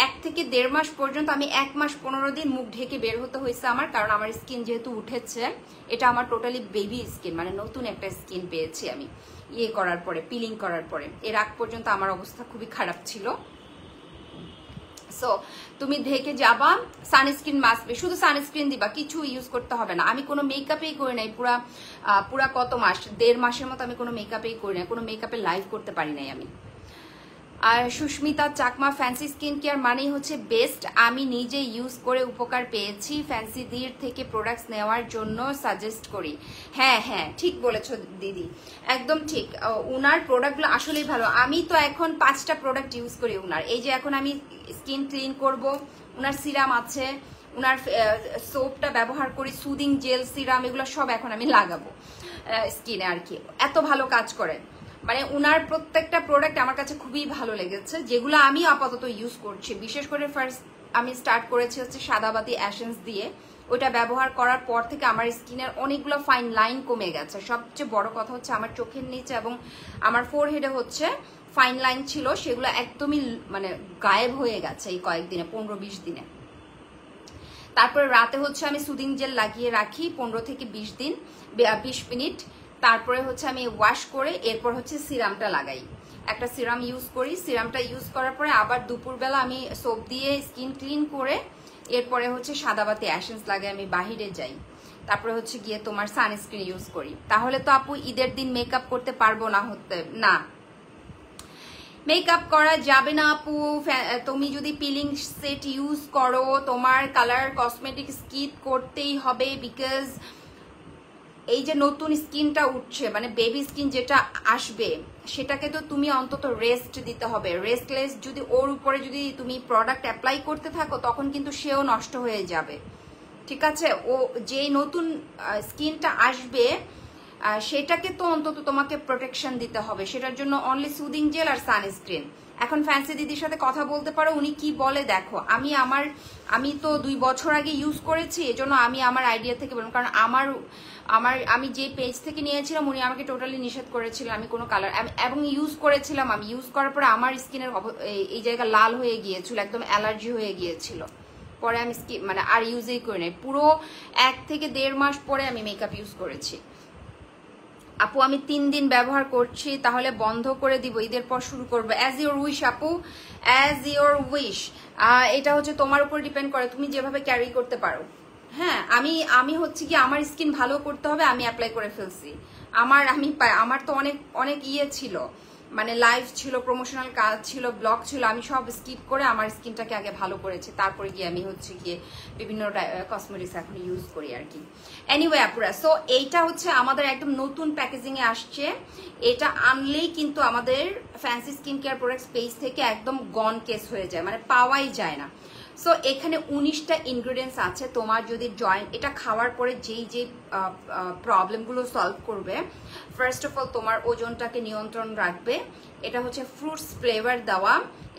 1 থেকে 1.5 মাস পর্যন্ত, আমি 1 মাস 15 দিন মুখ ঢেকে বের হতে হয়েছে আমার, কারণ আমার স্কিন যেহেতু উঠেছে, এটা আমার টোটালি বেবি স্কিন, মানে নতুন একটা স্কিন পেয়েছি আমি ইয়ে করার পরে, পিলিং করার পরে। এর আগ পর্যন্ত আমার অবস্থা খুবই খারাপ ছিল। সো তুমি ঢেকে যাবা, সানস্ক্রিন মাস্ক, শুধু সানস্ক্রিন দিবা, কিছু ইউজ করতে হবে না। আমি কোনো মেকআপই করি নাই পুরা কত মাস, 1.5 মাসের মতো আমি কোনো মেকআপই করি নাই, কোনো মেকআপে লাইভ করতে পারি নাই আমি। আর Sushmita Chakma, fancy skin care মানেই হচ্ছে বেস্ট, আমি নিজে ইউজ করে উপকার পেয়েছি, ফ্যান্সি দির থেকে প্রোডাক্টস নেওয়ার জন্য সাজেস্ট করি। হ্যাঁ হ্যাঁ, ঠিক বলেছো দিদি, একদম ঠিক। উনার প্রোডাক্টগুলো আসলেই ভালো। আমি তো এখন 5টা প্রোডাক্ট ইউজ করি উনার। এই যে এখন আমি স্কিন ক্লিন করব, উনার সিরাম আছে, উনার সোপটা ব্যবহার করি, সুদিং জেল, সিরাম, এগুলো সব এখন আমি লাগাবো স্কিনে আর কি। এত ভালো কাজ করে, মানে উনার প্রত্যেকটা প্রোডাক্ট আমার কাছে খুবই ভালো লেগেছে, যেগুলো আমি আপাতত ইউজ করছি। বিশেষ করে ফার্স্ট আমি স্টার্ট করেছি হচ্ছে সাদাবাতি অ্যাসেন্স দিয়ে। ওইটা ব্যবহার করার পর থেকে আমার স্কিনের অনেকগুলো ফাইন লাইন কমে গেছে। সবচেয়ে বড় কথা হচ্ছে আমার চোখের নিচে এবং আমার ফোরহেডে হচ্ছে ফাইন লাইন ছিল, সেগুলো একদমই মানে গায়েব হয়ে গেছে এই কয়েকদিনে, 15-20 দিনে। তারপরে রাতে হচ্ছে আমি সুদিং জেল লাগিয়ে রাখি 15 থেকে 20 দিন, 20 মিনিট। তারপরে হচ্ছে আমি ওয়াশ করে এরপর হচ্ছে সিরামটা লাগাই, একটা সিরাম ইউজ করি। সিরামটা ইউজ করার পরে আবার দুপুরবেলা আমি সোপ দিয়ে স্কিন ক্লিন করে এরপরে হচ্ছে সাদাবাতি অ্যাসেন্স লাগাই, আমি বাহিরে যাই। তারপরে হচ্ছে গিয়ে তোমার সানস্ক্রিন ইউজ করি। তাহলে তো আপু ঈদের দিন মেকআপ করতে পারবো না, না মেকআপ করা যাবে না আপু। তুমি যদি পিলিং সেট ইউজ করো তোমার কালার কসমেটিক স্কিপ করতেই হবে, বিকজ এই যে নতুন স্কিনটা উঠছে, মানে বেবি স্কিন যেটা আসবে, সেটাকে তো তুমি অন্তত রেস্ট দিতে হবে। রেস্টলেস যদি ওর উপরে যদি তুমি প্রোডাক্ট অ্যাপ্লাই করতে থাকো তখন কিন্তু সেও নষ্ট হয়ে যাবে, ঠিক আছে? ও যেই নতুন স্কিনটা আসবে সেটাকে তো অন্তত তোমাকে প্রোটেকশন দিতে হবে, সেটার জন্য অনলি সুদিং জেল আর সানস্ক্রিন। এখন ফ্যান্সি দিদির সাথে কথা বলতে পারো, উনি কি বলে দেখো। আমি তো 2 বছর আগে ইউজ করেছি, এজন্য আমি আমার আইডিয়া থেকে বললাম, কারণ আমি যে পেজ থেকে নিয়েছিলাম উনি আমাকে টোটালি নিষেধ করেছিল আমি কোনো কালার, এবং ইউজ করেছিলাম। আমি ইউজ করার পরে আমার স্কিনের এই জায়গা লাল হয়ে গিয়েছিল, একদম অ্যালার্জি হয়ে গিয়েছিল। পরে আমি মানে আর ইউজই করি নাই, পুরো 1 থেকে 1.5 মাস পরে আমি মেকআপ ইউজ করেছি। আপু আমি 3 দিন ব্যবহার করছি, তাহলে বন্ধ করে দিব, ঈদের পর শুরু করবো। অ্যাজ ইউর উইশ আপু, অ্যাজ ইউর উইশ। এটা হচ্ছে তোমার উপর ডিপেন্ড করে, তুমি যেভাবে ক্যারি করতে পারো। হ্যাঁ, আমি হচ্ছে কি আমার স্কিন ভালো করতে হবে, আমি অ্যাপ্লাই করে ফেলছি। আমার তো অনেক ইয়ে ছিল, মানে লাইভ ছিল, প্রমোশনাল কাজ ছিল, ব্লগ ছিল, আমি সব স্কিপ করে আমার স্কিনটাকে আগে ভালো করেছি, তারপরে গিয়ে আমি হচ্ছে গিয়ে বিভিন্ন কসমেটিক্স এখন ইউজ করি আর কি। এনিওয়ে আপুরা, সো এইটা হচ্ছে আমাদের একদম নতুন প্যাকেজিং এ আসছে। এটা আনলেই কিন্তু আমাদের fancy skin care products page থেকে একদম গন কেস হয়ে যায়, মানে পাওয়াই যায় না। সো এখানে 19টা ইনগ্রেডিয়েন্টস আছে। তোমার যদি জয়েন্ট এটা খাওয়ার পরে যেই প্রবলেমগুলো সলভ করবে, ফার্স্ট অফ অল তোমার ওজনটাকে নিয়ন্ত্রণ রাখবে। এটা হচ্ছে ফ্রুটস ফ্লেভার দেওয়া।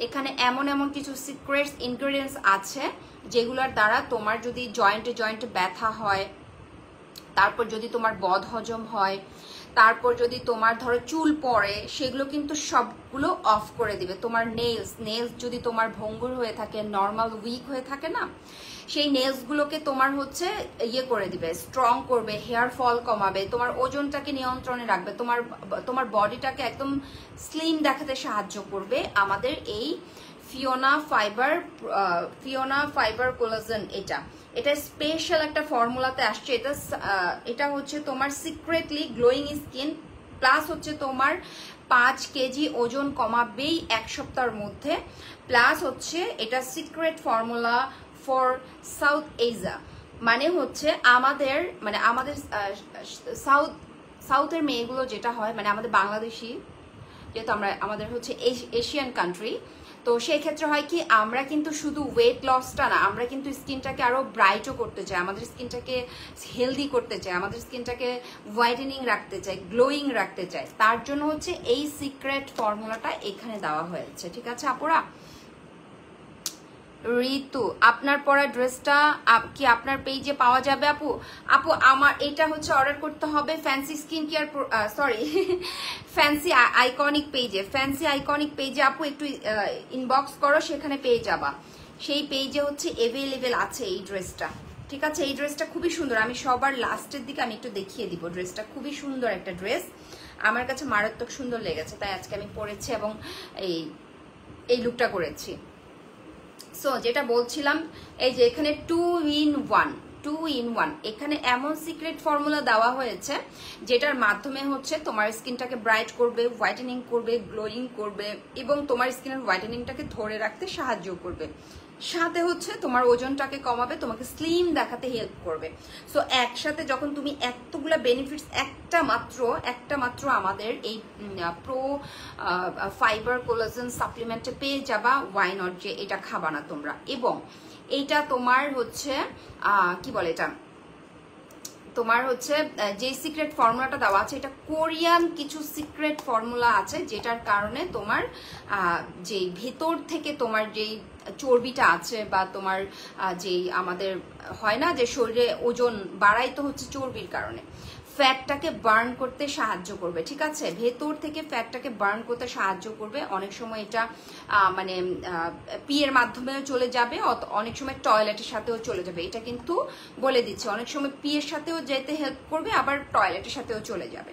এখানে এমন কিছু সিক্রেটস ইনগ্রেডিয়েন্টস আছে যেগুলোর দ্বারা তোমার যদি জয়েন্টে ব্যথা হয়, তারপর যদি তোমার বদহজম হয়, তারপর যদি তোমার ধরো চুল পড়ে, সেগুলো কিন্তু সবগুলো অফ করে দিবে। তোমার নেলস যদি তোমার ভঙ্গুর হয়ে থাকে, নর্মাল উইক হয়ে থাকে না, সেই নেলসগুলোকে তোমার হচ্ছে ইয়ে করে দিবে, স্ট্রং করবে, হেয়ার ফল কমাবে, তোমার ওজনটাকে নিয়ন্ত্রণে রাখবে, তোমার বডিটাকে একদম স্লিম দেখাতে সাহায্য করবে আমাদের এই ফিওনা ফাইবার কোলাজেন। এটা স্পেশাল একটা ফর্মুলাতে আসছে। এটা হচ্ছে তোমার সিক্রেটলি গ্লোয়িং স্কিন, প্লাস হচ্ছে তোমার 5 কেজি ওজন কমাবেই 1 সপ্তাহের মধ্যে, প্লাস হচ্ছে এটা secret formula for south Asia. মানে হচ্ছে আমাদের সাউথের মেয়েগুলো যেটা হয়, মানে আমাদের বাংলাদেশি, যেহেতু আমাদের হচ্ছে এশিয়ান কান্ট্রি, তো সেই ক্ষেত্রে হয় কি, আমরা কিন্তু শুধু ওয়েট লসটা না, আমরা কিন্তু স্কিনটাকে আরো ব্রাইটও করতে চাই, আমাদের স্কিনটাকে হেলদি করতে চাই, আমাদের স্কিনটাকে হোয়াইটেনিং রাখতে চাই, গ্লোয়িং রাখতে চাই। তার জন্য হচ্ছে এই সিক্রেট ফর্মুলাটা এখানে দেওয়া হয়েছে, ঠিক আছে আপুরা? ঋতু, আপনার পরা ড্রেসটা কি আপনার পেজে পাওয়া যাবে আপু? আমার এটা হচ্ছে অর্ডার করতে হবে fancy skin care, sorry fancy iconic পেজে আপু একটু ইনবক্স করো, সেখানে পেয়ে যাবা। সেই পেজে হচ্ছে অ্যাভেলেবেল আছে এই ড্রেসটা, ঠিক আছে? এই ড্রেসটা খুবই সুন্দর, আমি সবার লাস্টের দিকে আমি একটু দেখিয়ে দিব। ড্রেসটা খুবই সুন্দর একটা ড্রেস, আমার কাছে মারাত্মক সুন্দর লেগেছে, তাই আজকে আমি পরেছি এবং এই লুকটা করেছি। সো যেটা বলছিলাম, এই যে এখানে 2 in 1 এখানে এমন সিক্রেট ফর্মুলা দেওয়া হয়েছে যেটার মাধ্যমে হচ্ছে তোমার স্কিনটাকে ব্রাইট করবে, হোয়াইটেনিং করবে, গ্লোয়িং করবে এবং তোমার স্কিনের হোয়াইটেনিংটাকে ধরে রাখতে সাহায্য করবে, সাথে হচ্ছে তোমার ওজনটাকে কমাবে, তোমাকে স্লিম দেখাতে হেল্প করবে। সো একসাথে যখন তুমি এতগুলা বেনিফিটস একটা মাত্র আমাদের এই প্রো ফাইবার কোলাজেন সাপ্লিমেন্টে পেয়ে যাবা, ওয়াই নট যে এটা খাবা না তোমরা। এবং এইটা তোমার হচ্ছে কি বলে এটা, তোমার হচ্ছে যে সিক্রেট ফর্মুলাটা দেওয়া আছে, এটা কোরিয়ান কিছু সিক্রেট ফর্মুলা আছে, যেটার কারণে তোমার যে ভেতর থেকে তোমার যেই চর্বিটা আছে বা তোমার যেই আমাদের হয় না যে শরীরে ওজন বাড়াই তো হচ্ছে চর্বির কারণে, ফ্যাটটাকে বার্ন করতে সাহায্য করবে, ঠিক আছে? ভেতর থেকে ফ্যাটটাকে বার্ন করতে সাহায্য করবে। অনেক সময় এটা মানে পিয়ের মাধ্যমেও চলে যাবে, অনেক সময় টয়লেটের সাথেও চলে যাবে। এটা কিন্তু বলে দিচ্ছে, অনেক সময় পিয়ের সাথেও যেতে হেল্প করবে, আবার টয়লেটের সাথেও চলে যাবে।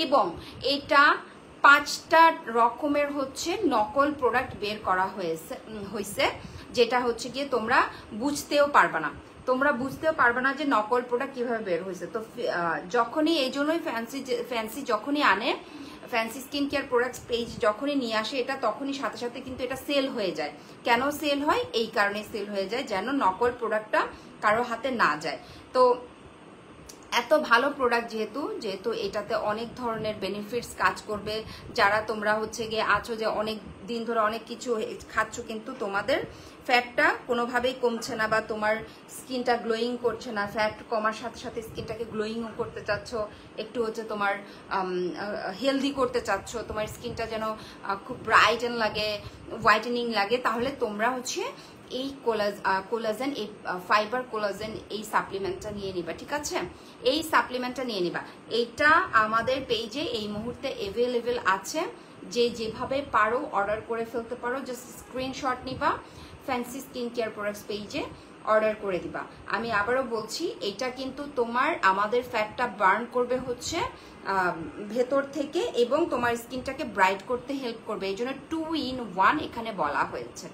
এবং এটা 5টা রকমের হচ্ছে নকল প্রোডাক্ট বের করা হয়েছে, যেটা হচ্ছে গিয়ে তোমরা বুঝতেও পারবে না, তোমরা বুঝতেও পারবে না যে নকল প্রোডাক্ট কিভাবে বের হয়েছে। তো যখনই, এই জন্যই ফ্যান্সি যখনই আনে, fancy skin care products page যখনই নিয়ে আসে এটা, তখনই সাথে সাথে কিন্তু এটা সেল হয়ে যায়। কেন সেল হয়? এই কারণে সেল হয়ে যায়, যেন নকল প্রোডাক্টটা কারো হাতে না যায়। তো এত ভালো প্রোডাক্ট যেহেতু এটাতে অনেক ধরনের বেনিফিটস কাজ করবে। যারা তোমরা হচ্ছে গিয়ে আছো যে অনেক দিন ধরে অনেক কিছু খাচ্ছ কিন্তু তোমাদের ফ্যাটটা কোনোভাবেই কমছে না বা তোমার স্কিনটা গ্লোয়িং করছে না, ফ্যাট কমার সাথে সাথে স্কিনটাকে গ্লোয়িংও করতে চাচ্ছ, একটু হচ্ছে তোমার হেলদি করতে চাচ্ছ, তোমার স্কিনটা যেন খুব ব্রাইটেন লাগে, হোয়াইটেনিং লাগে, তাহলে তোমরা হচ্ছে এই কোলাজেন, এই ফাইবার কোলাজেন এই সাপ্লিমেন্টটা নিয়ে নিবা, ঠিক আছে? এই সাপ্লিমেন্টটা নিয়ে নিবা। এইটা আমাদের পেজে এই মুহূর্তে অ্যাভেলেবেল আছে, যে যেভাবে পারো অর্ডার করে ফেলতে পারো, জাস্ট স্ক্রিনশট নিবা, ফ্যান্সি স্কিন কেয়ার প্রোডাক্টস পেজে অর্ডার করে দিবা। আমি আবারও বলছি, এটা কিন্তু তোমার আমাদের ফ্যাটটা বার্ন করবে হচ্ছে ভেতর থেকে, এবং তোমার স্কিনটাকে ব্রাইট করতে হেল্প করবে। এই জন্য 2 in 1 এখানে বলা হয়েছে।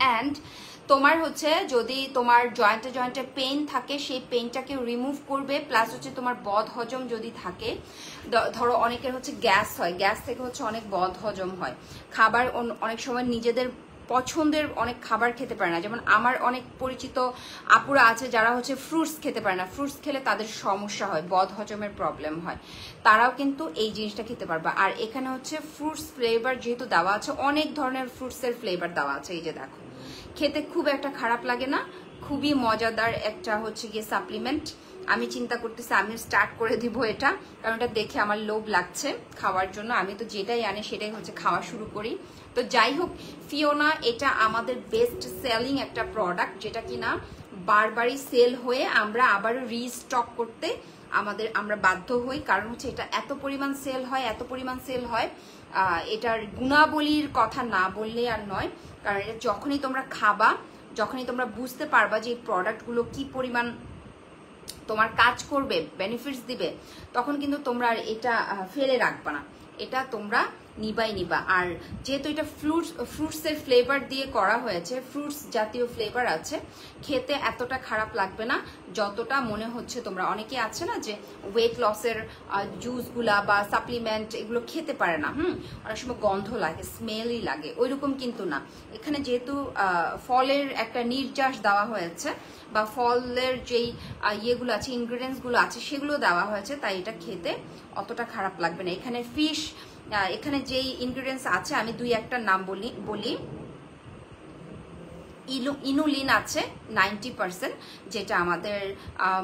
অ্যান্ড তোমার হচ্ছে যদি তোমার জয়েন্টে পেইন থাকে, সেই পেইনটাকে রিমুভ করবে, প্লাস হচ্ছে তোমার বদ হজম যদি থাকে, ধরো অনেকের হচ্ছে গ্যাস হয়, গ্যাস থেকে হচ্ছে অনেক বদ হজম হয়, খাবার অনেক সময় নিজেদের পছন্দের অনেক খাবার খেতে পারে না, যেমন আমার অনেক পরিচিত আপুরা আছে যারা হচ্ছে ফ্রুটস খেতে পারে না, ফ্রুটস খেলে তাদের সমস্যা হয়, বদ হজমের প্রবলেম হয়, তারাও কিন্তু এই জিনিসটা খেতে পারবে। আর এখানে হচ্ছে ফ্রুটস ফ্লেভার যেহেতু দেওয়া আছে, অনেক ধরনের ফ্রুটসের ফ্লেভার দেওয়া আছে, এই যে দেখো, খেতে খুব একটা খারাপ লাগে না, খুবই মজাদার একটা হচ্ছে গিয়ে সাপ্লিমেন্ট। আমি চিন্তা করতেছি আমি স্টার্ট করে দিব এটা, কারণ এটা দেখে আমার লোভ লাগছে খাওয়ার জন্য। আমি তো যেটাই আনি সেটাই হচ্ছে খাওয়া শুরু করি। তো যাই হোক, ফিওনা এটা আমাদের বেস্ট সেলিং একটা প্রোডাক্ট, যেটা কিনা বারবারই সেল হয়ে আমরা আবার রিস্টক করতে আমরা বাধ্য হই, কারণ হচ্ছে এটা এত পরিমাণ সেল হয়, এত পরিমাণ সেল হয়, এটার গুণাবলীর কথা না বললে আর নয়। কারণ এটা যখনই তোমরা খাবা, যখনই তোমরা বুঝতে পারবা যে এই প্রোডাক্টগুলো কি পরিমাণ তোমার কাজ করবে, বেনিফিটস দিবে, তখন কিন্তু তোমরা এটা ফেলে রাখবা না, এটা তোমরা নিবা। আর যেহেতু এটা ফ্রুটসের ফ্লেভার দিয়ে করা হয়েছে, ফ্রুটস জাতীয় ফ্লেভার আছে, খেতে এতটা খারাপ লাগবে না যতটা মনে হচ্ছে। তোমরা অনেকে আছে না যে ওয়েট লসের জুসগুলা বা সাপ্লিমেন্ট এগুলো খেতে পারে না, অনেক সময় গন্ধ লাগে, স্মেলই লাগে, ওইরকম কিন্তু না। এখানে যেহেতু ফলের একটা নির্যাস দেওয়া হয়েছে বা ফলের যেই ইয়েগুলো আছে, ইনগ্রিডিয়েন্টসগুলো আছে, সেগুলো দেওয়া হয়েছে, তাই এটা খেতে অতটা খারাপ লাগবে না। এখানে ফিশ, এখানে যেই ইনগ্রিডিয়েন্টস আছে আমি 2-1টার নাম বলি। ইনুলিন আছে 90%, যেটা আমাদের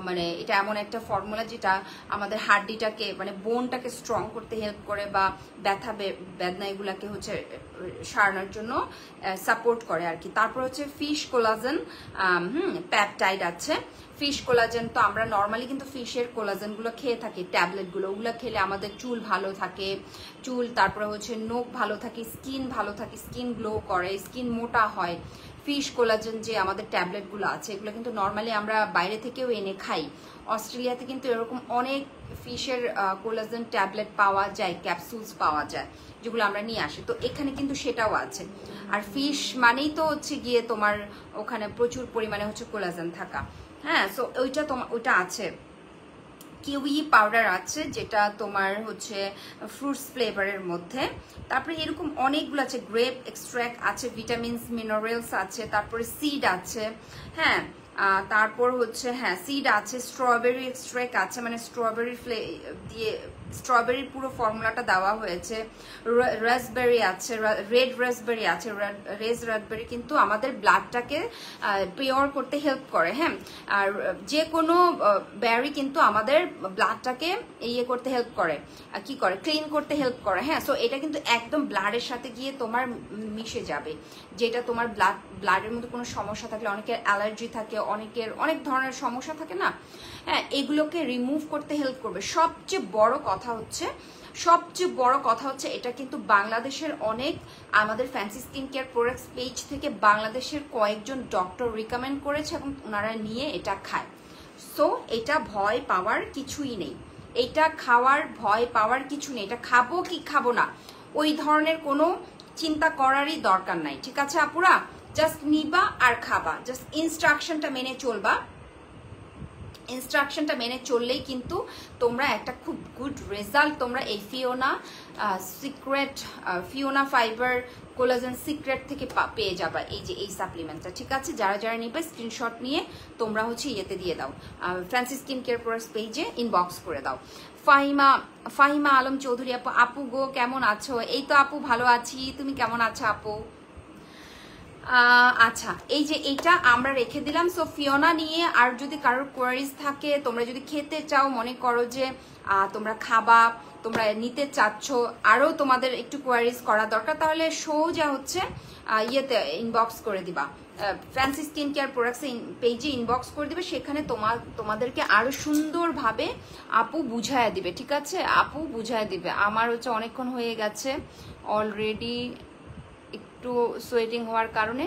মানে এটা এমন একটা ফর্মুলা যেটা আমাদের হাড্ডিটাকে মানে বোনটাকে স্ট্রং করতে হেল্প করে, বা ব্যথা বেদনা এগুলাকে হচ্ছে সারানোর জন্য সাপোর্ট করে আর কি। তারপর হচ্ছে ফিশ কোলাজেন, পেপটাইড আছে। ফিশ কোলাজেন তো আমরা নর্মালি কিন্তু ফিশের কোলাজেনগুলো খেয়ে থাকি, ট্যাবলেটগুলো, ওগুলো খেলে আমাদের চুল ভালো থাকে, তারপরে হচ্ছে নখ ভালো থাকে, স্কিন ভালো থাকে, স্কিন গ্লো করে, স্কিন মোটা হয়। ফিশ কোলাজেন যে আমাদের ট্যাবলেটগুলো আছে, এগুলো কিন্তু নর্মালি আমরা বাইরে থেকেও এনে খাই। অস্ট্রেলিয়াতে কিন্তু এরকম অনেক ফিশের কোলাজেন ট্যাবলেট পাওয়া যায়, ক্যাপসুলস পাওয়া যায়, যেগুলো আমরা নিয়ে আসি। তো এখানে কিন্তু সেটাও আছে। আর ফিশ মানেই তো হচ্ছে গিয়ে তোমার ওখানে প্রচুর পরিমাণে হচ্ছে কোলাজেন থাকা। হ্যাঁ, সো ওইটা আছে। কিউই পাউডার আছে, যেটা তোমার হচ্ছে ফ্রুটস ফ্লেভারের মধ্যে। তারপরে এরকম অনেকগুলো আছে, গ্রেপ এক্সট্র্যাক্ট আছে, ভিটামিনস মিনারেলস আছে, তারপরে সিড আছে। হ্যাঁ, তারপর হচ্ছে সিড আছে, স্ট্রবেরি এক্সট্র্যাক্ট আছে, মানে স্ট্রবেরি দিয়ে স্ট্রবেরির পুরো ফর্মুলাটা দেওয়া হয়েছে, রাসবেরি আছে, রেড রাসবেরি আছে। রেড রাসবেরি কিন্তু আমাদের ব্লাডটাকে পিওর করতে হেল্প করে। হ্যাঁ, আর যে কোনো বেরি কিন্তু আমাদের ব্লাডটাকে ইয়ে করতে হেল্প করে, কি করে, ক্লিন করতে হেল্প করে। হ্যাঁ, সো এটা কিন্তু একদম ব্লাডের সাথে গিয়ে তোমার মিশে যাবে, যেটা তোমার ব্লাডের মধ্যে কোনো সমস্যা থাকলে, অনেকের অ্যালার্জি থাকে, অনেকের অনেক ধরনের সমস্যা থাকে না, হ্যাঁ, এগুলোকে রিমুভ করতে হেল্প করবে। সবচেয়ে বড় কথা হচ্ছে এটা কিন্তু বাংলাদেশের অনেক, আমাদের fancy skin care products page থেকে বাংলাদেশের কয়েকজন ডক্টর রিকমেন্ড করেছে এবং ওনারা নিয়ে এটা খায়। সো এটা ভয় পাওয়ার কিছুই নেই, এটা খাওয়ার ভয় পাওয়ার কিছু নেই। এটা খাবো কি খাবো না ওই ধরনের কোনো চিন্তা করারই দরকার নাই। ঠিক আছে আপুরা, জাস্ট নিবা আর খাবা, জাস্ট ইনস্ট্রাকশনটা মেনে চলবা। ইনস্ট্রাকশনটা মেনে চললেই কিন্তু তোমরা একটা খুব গুড রেজাল্ট তোমরা এই ফিওনা ফাইবার কোলাজেন সিক্রেট থেকে পেয়ে যাবা, এই যে এই সাপ্লিমেন্টটা। ঠিক আছে, যারা যারা নিবে স্ক্রিনশট নিয়ে তোমরা হচ্ছে ইয়েতে দিয়ে দাও, ফ্যান্সি স্কিন কেয়ার প্রোডাক্টস পেজে ইনবক্স করে দাও। ফাহিমা আলম চৌধুরী আপু, আপু গো কেমন আছো? এই তো আপু ভালো আছি, তুমি কেমন আছো আপু? আচ্ছা, এই যে এইটা আমরা রেখে দিলাম। সো ফিওনা নিয়ে আর যদি কারোর কোয়ারিজ থাকে, তোমরা যদি খেতে চাও, মনে করো যে তোমরা খাবা, তোমরা নিতে চাচ্ছ, আরও তোমাদের একটু কোয়ারিজ করা দরকার, তাহলে সোজা হচ্ছে ইয়েতে ইনবক্স করে দিবা, ফ্যান্সি স্কিন কেয়ার প্রোডাক্টস পেজে ইনবক্স করে দিবে। সেখানে তোমাদেরকে আরো সুন্দরভাবে আপু বুঝায় দিবে। ঠিক আছে, আপু বুঝায় দিবে। আমার হচ্ছে অনেকক্ষণ হয়ে গেছে অলরেডি, একটু সোয়েটিং হওয়ার কারণে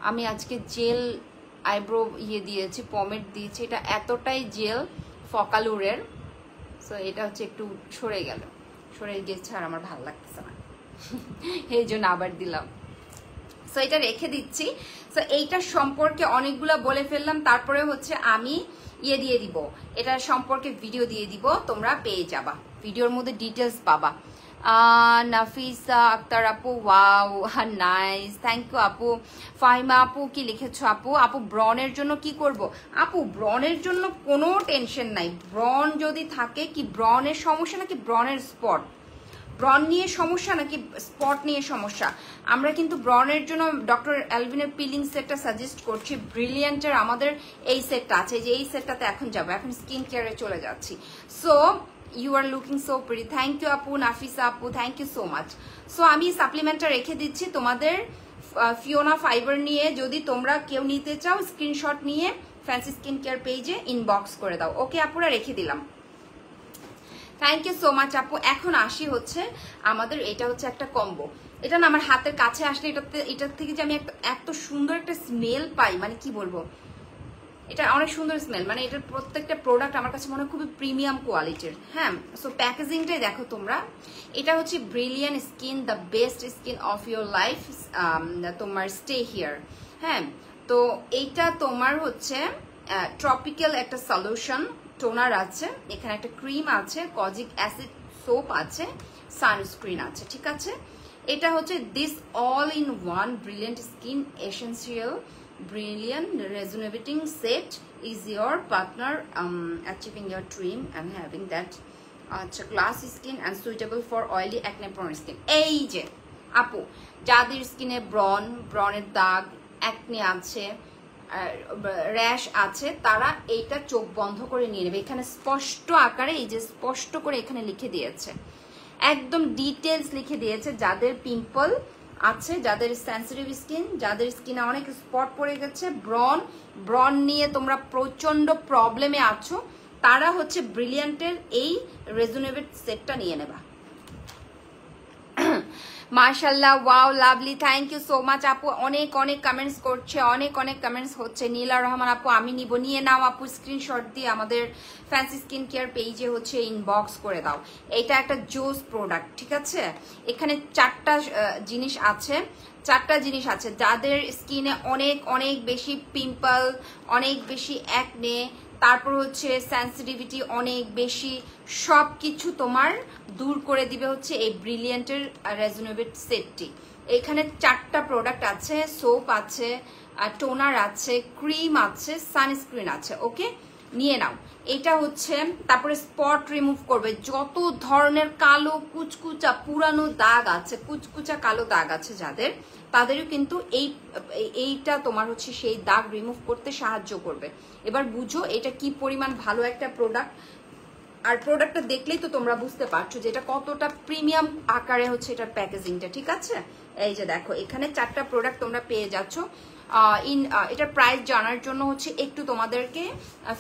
আমি আজকে জেল আইব্রো দিয়েছি, পমেড দিয়েছি। এটা এতটাই জেল ফকালুরের, সো এটা হচ্ছে একটু সরে গেছে আর আমার ভালো লাগতেছে না, এই জন্য আবার দিলাম। সো এটা রেখে দিচ্ছি। সো এইটার সম্পর্কে অনেকগুলো বলে ফেললাম, তারপরে হচ্ছে আমি দিয়ে দিব, এটার সম্পর্কে ভিডিও দিয়ে দিব, তোমরা পেয়ে যাবা, ভিডিওর মধ্যে ডিটেলস পাবা। নাফিসা আক্তার আপু, ওয়াও নাইস, থ্যাংক ইউ আপু। ফাহিমা আপু কি লিখেছো আপু? আপু ব্রনের জন্য কি করব? আপু ব্রনের জন্য কোনো টেনশন নাই। ব্রন যদি থাকে, কি ব্রনের সমস্যা নাকি ব্রনের স্পট, ব্রন নিয়ে সমস্যা নাকি স্পট নিয়ে সমস্যা, আমরা কিন্তু ব্রনের জন্য ডক্টর অ্যালভিনের পিলিং সেটটা সাজেস্ট করছি। ব্রিলিয়ান্টের আমাদের এই সেটটা আছে, যে এই সেটটাতে এখন যাবো, এখন স্কিন কেয়ারে চলে যাচ্ছি। So you are looking so pretty, thank you আপু। নাফিসা আপু, thank you so much. So আমি সাপ্লিমেন্টটা রেখে দিচ্ছি তোমাদের ফিওনা ফাইবার নিয়ে, যদি তোমরা কেউ নিতে চাও স্ক্রিনশট নিয়ে ফ্যান্সি স্কিন কেয়ার পেজে ইনবক্স করে দাও। ওকে আপুরা, রেখে দিলাম, থ্যাংক ইউ সো মাচ আপু। এখন আসি হচ্ছে আমাদের, এটা হচ্ছে একটা কম্বো। এটা না আমার হাতের কাছে আসলে এটার থেকে যে আমি এত সুন্দর একটা স্মেল পাই, মানে কি বলবো, এটা অনেক সুন্দর স্মেল, মানে এটার প্রত্যেকটা প্রোডাক্ট আমার কাছে মনে হয় খুবই প্রিমিয়াম কোয়ালিটির। হ্যাঁ, সো প্যাকেজিংটাই দেখো তোমরা, এটা হচ্ছে brilliant skin, the best skin of your life, তোমার স্টে হিয়ার। হ্যাঁ, তো এইটা তোমার হচ্ছে ট্রপিক্যাল একটা সলিউশন, টোনার আছে, এখানে একটা ক্রিম আছে, কজিক অ্যাসিড সোপ আছে, সানস্ক্রিন আছে। ঠিক আছে, এটা হচ্ছে this all in one brilliant skin essential brilliant rejuvenating set is your partner achieving your dream and having that glass skin and suitable for oily acne prone skin. এই যে আপু যাদের স্কিনে ব্রনের দাগ, অ্যাকনে আছে, র্যাশ আছে, তারা এইটা চোখ বন্ধ করে নিয়ে নেবে। এখানে স্পষ্ট আকারে, এই যে স্পষ্ট করে এখানে লিখে দিয়েছে, একদম ডিটেলস লিখে দিয়েছে, যাদের পিম্পল আছে, যাদের সেন্সিটিভ স্কিন, যাদের স্কিনে অনেক স্পট পড়ে গেছে, ব্রন নিয়ে তোমরা প্রচন্ড প্রবলেমে আছো, তারা হচ্ছে ব্রিলিয়ান্টের এই রেজুনেবেট সেটটা নিয়ে নেবা। মাশাআল্লাহ, wow lovely, thank you so much আপু। অনেক অনেক কমেন্টস করছে, অনেক কমেন্টস হচ্ছে। নীলা রহমান আপু, আমি নিব, নিয়ে নাও আপু, স্ক্রিনশট দিয়ে আমাদের ফ্যান্সি স্কিন কেয়ার পেজে হচ্ছে ইনবক্স করে দাও। এটা একটা জোস প্রোডাক্ট। ঠিক আছে, এখানে চারটা জিনিস আছে, যাদের স্কিনে অনেক বেশি পিম্পল, অনেক বেশি অ্যাকনে, তারপর হচ্ছে সেন্সিটিভিটি অনেক বেশি, সব কিছু তোমার দূর করে দিবে হচ্ছে এই ব্রিলিয়ান্টের রেজুনেবেট সেটটি। এখানে চারটা প্রোডাক্ট আছে, সোপ আছে, টোনার আছে, ক্রিম আছে, সানস্ক্রিন আছে। ওকে, নিয়ে নাও। এটা হচ্ছে, তারপরে স্পট রিমুভ করবে, যত ধরনের কালো কুচকুচা পুরানো দাগ আছে, কুচকুচা কালো দাগ আছে যাদের, তাদেরও কিন্তু এইটা তোমার হচ্ছে সেই দাগ রিমুভ করতে সাহায্য করবে। এবার বুঝো এটা কি পরিমাণ ভালো একটা প্রোডাক্ট, আর প্রোডাক্টটা দেখলেই তো তোমরা বুঝতে পারছো যে এটা কতটা প্রিমিয়াম আকারে হচ্ছে এটার প্যাকেজিংটা, ঠিক আছে? এই যে দেখো এখানে 4টা প্রোডাক্ট তোমরা পেয়ে যাচ্ছ। এটার প্রাইস জানার জন্য হচ্ছে একটু তোমাদেরকে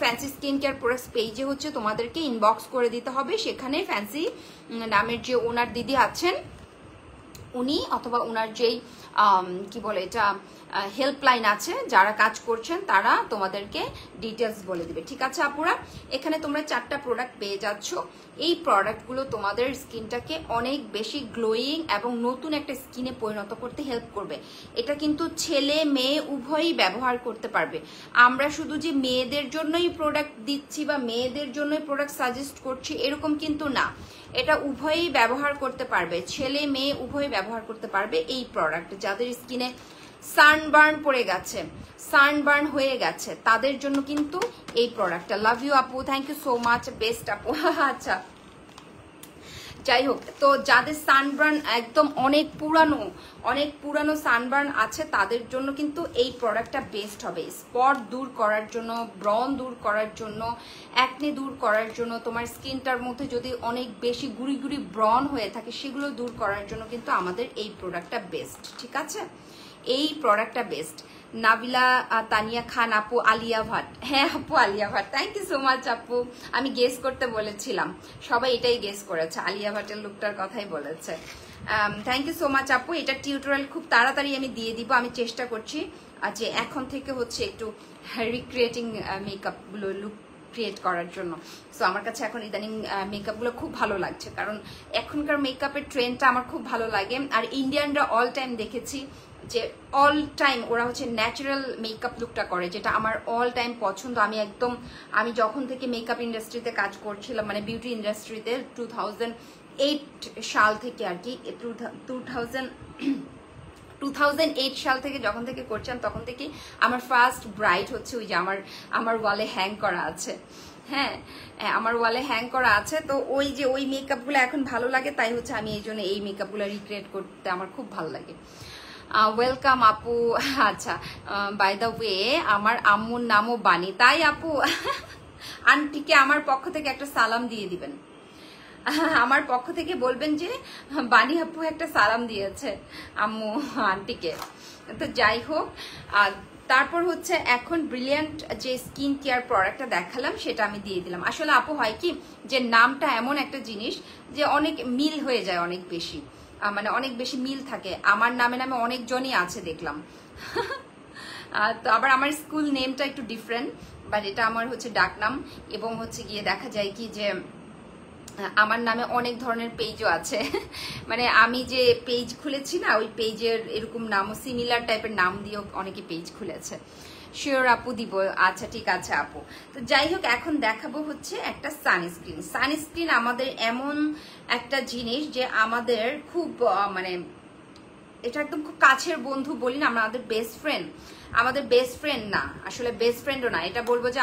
ফ্যান্সি স্কিন কেয়ার প্রোডাক্টস পেজে হচ্ছে তোমাদেরকে ইনবক্স করে দিতে হবে। সেখানে ফ্যান্সি নামের যে ওনার দিদি আছেন উনি, অথবা ওনার যেই কি বলে এটা হেল্পলাইন আছে যারা কাজ করছেন, তারা তোমাদেরকে ডিটেলস বলে দিবে, ঠিক আছে আপুরা? এখানে তোমরা 4টা প্রোডাক্ট পেয়ে যাচ্ছ। এই প্রোডাক্টগুলো তোমাদের স্কিনটাকে অনেক বেশি গ্লোয়িং এবং নতুন একটা স্কিনে পরিণত করতে হেল্প করবে। এটা কিন্তু ছেলে মেয়ে উভয়ই ব্যবহার করতে পারবে। আমরা শুধু যে মেয়েদের জন্যই প্রোডাক্ট দিচ্ছি বা মেয়েদের জন্যই প্রোডাক্ট সাজেস্ট করছি এরকম কিন্তু না, এটা উভয়ই ব্যবহার করতে পারবে, ছেলে মেয়ে উভয়ই ব্যবহার করতে পারবে এই প্রোডাক্ট। যাদের স্কিনে সানবার্ন পড়ে গেছে, সানবার্ন হয়ে গেছে, তাদের জন্য কিন্তু এই প্রোডাক্টটা। লাভ ইউ আপু, thank you so much, best আপু। আচ্ছা যাই হোক, তো যাদের সানবার্ন একদম অনেক পুরানো সানবার্ন আছে তাদের জন্য কিন্তু এই প্রোডাক্টটা বেস্ট হবে। স্পট দূর করার জন্য, ব্রণ দূর করার জন্য, অ্যাকনে দূর করার জন্য, তোমার স্কিনটার মধ্যে যদি অনেক বেশি গুড়ি গুড়ি ব্রণ হয়ে থাকে সেগুলো দূর করার জন্য কিন্তু আমাদের এই প্রোডাক্টটা বেস্ট, ঠিক আছে? এই প্রোডাক্টটা বেস্ট। নাবিলা তানিয়া খান আপু, আলিয়া ভাট। হ্যাঁ আপু, Alia Bhatt, thank you so much আপু। আমি গেস করতে বলেছিলাম, সবাই এটাই গেস করেছে, আলিয়া ভাটের লুকটার কথাই বলেছে। থ্যাংক ইউ সো মাচ আপু। এটা টিউটোরিয়াল খুব তাড়াতাড়ি আমি দিয়ে দিব, আমি চেষ্টা করছি যে এখন থেকে হচ্ছে একটু রিক্রিয়েটিং মেকআপগুলো লুক ক্রিয়েট করার জন্য। সো আমার কাছে এখন ইদানিং মেকআপগুলো খুব ভালো লাগছে, কারণ এখনকার মেকআপের ট্রেন্ডটা আমার খুব ভালো লাগে। আর ইন্ডিয়ানরা অল টাইম দেখেছি যে অল টাইম ওরা হচ্ছে ন্যাচারাল মেকআপ লুকটা করে, যেটা আমার অল টাইম পছন্দ। আমি যখন থেকে মেকআপ ইন্ডাস্ট্রিতে কাজ করছিলাম, মানে বিউটি ইন্ডাস্ট্রিতে 2008 সাল থেকে আর কি, 2008 সাল থেকে যখন থেকে করছিলাম তখন থেকে আমার ফার্স্ট ব্রাইট হচ্ছে ওই যে আমার ওয়ালে হ্যাং করা আছে। হ্যাঁ, আমার ওয়ালে হ্যাং করা আছে। তো ওই যে ওই মেকআপগুলো এখন ভালো লাগে, তাই হচ্ছে আমি এই জন্য এই মেকআপগুলো রিক্রিয়েট করতে আমার খুব ভালো লাগে। ওয়েলকাম আপু। আচ্ছা, বাই দ্য ওয়ে আমার আম্মুর নামও বানি, তাই আপু? আন্টিকে আমার পক্ষ থেকে একটা সালাম দিয়ে দিবেন, আমার পক্ষ থেকে বলবেন যে বানি আপু একটা সালাম দিয়েছে আম্মু আন্টিকে। তো যাই হোক, তারপর হচ্ছে এখন ব্রিলিয়ান্ট যে স্কিন কেয়ার প্রোডাক্টটা দেখালাম সেটা আমি দিয়ে দিলাম। আসলে আপু হয় কি যে নামটা এমন একটা জিনিস যে অনেক মিল হয়ে যায়, অনেক বেশি মানে অনেক বেশি মিল থাকে। আমার নামে অনেকজনই আছে দেখলাম। তো আবার আমার স্কুল নেমটা একটু ডিফারেন্ট, বাট এটা আমার হচ্ছে ডাক নাম। এবং হচ্ছে গিয়ে দেখা যায় কি যে আমার নামে অনেক ধরনের পেজও আছে। মানে আমি যে পেজ খুলেছি না, ওই পেজের এরকম নামও সিমিলার টাইপের নাম দিয়েও অনেকে পেজ খুলেছে। শিওর আপু দিব, আচ্ছা ঠিক আছে আপু। তো যাই হোক, এখন দেখাবো হচ্ছে একটা সানস্ক্রিন। সানস্ক্রিন আমাদের এমন একটা জিনিস যে আমাদের খুব মানে এটা একদম খুব কাছের বন্ধু বলি না, আমাদের বেস্ট ফ্রেন্ড। আমাদের বেস্ট ফ্রেন্ড না, আসলে বেস্ট ফ্রেন্ডও না, এটা বলবো যে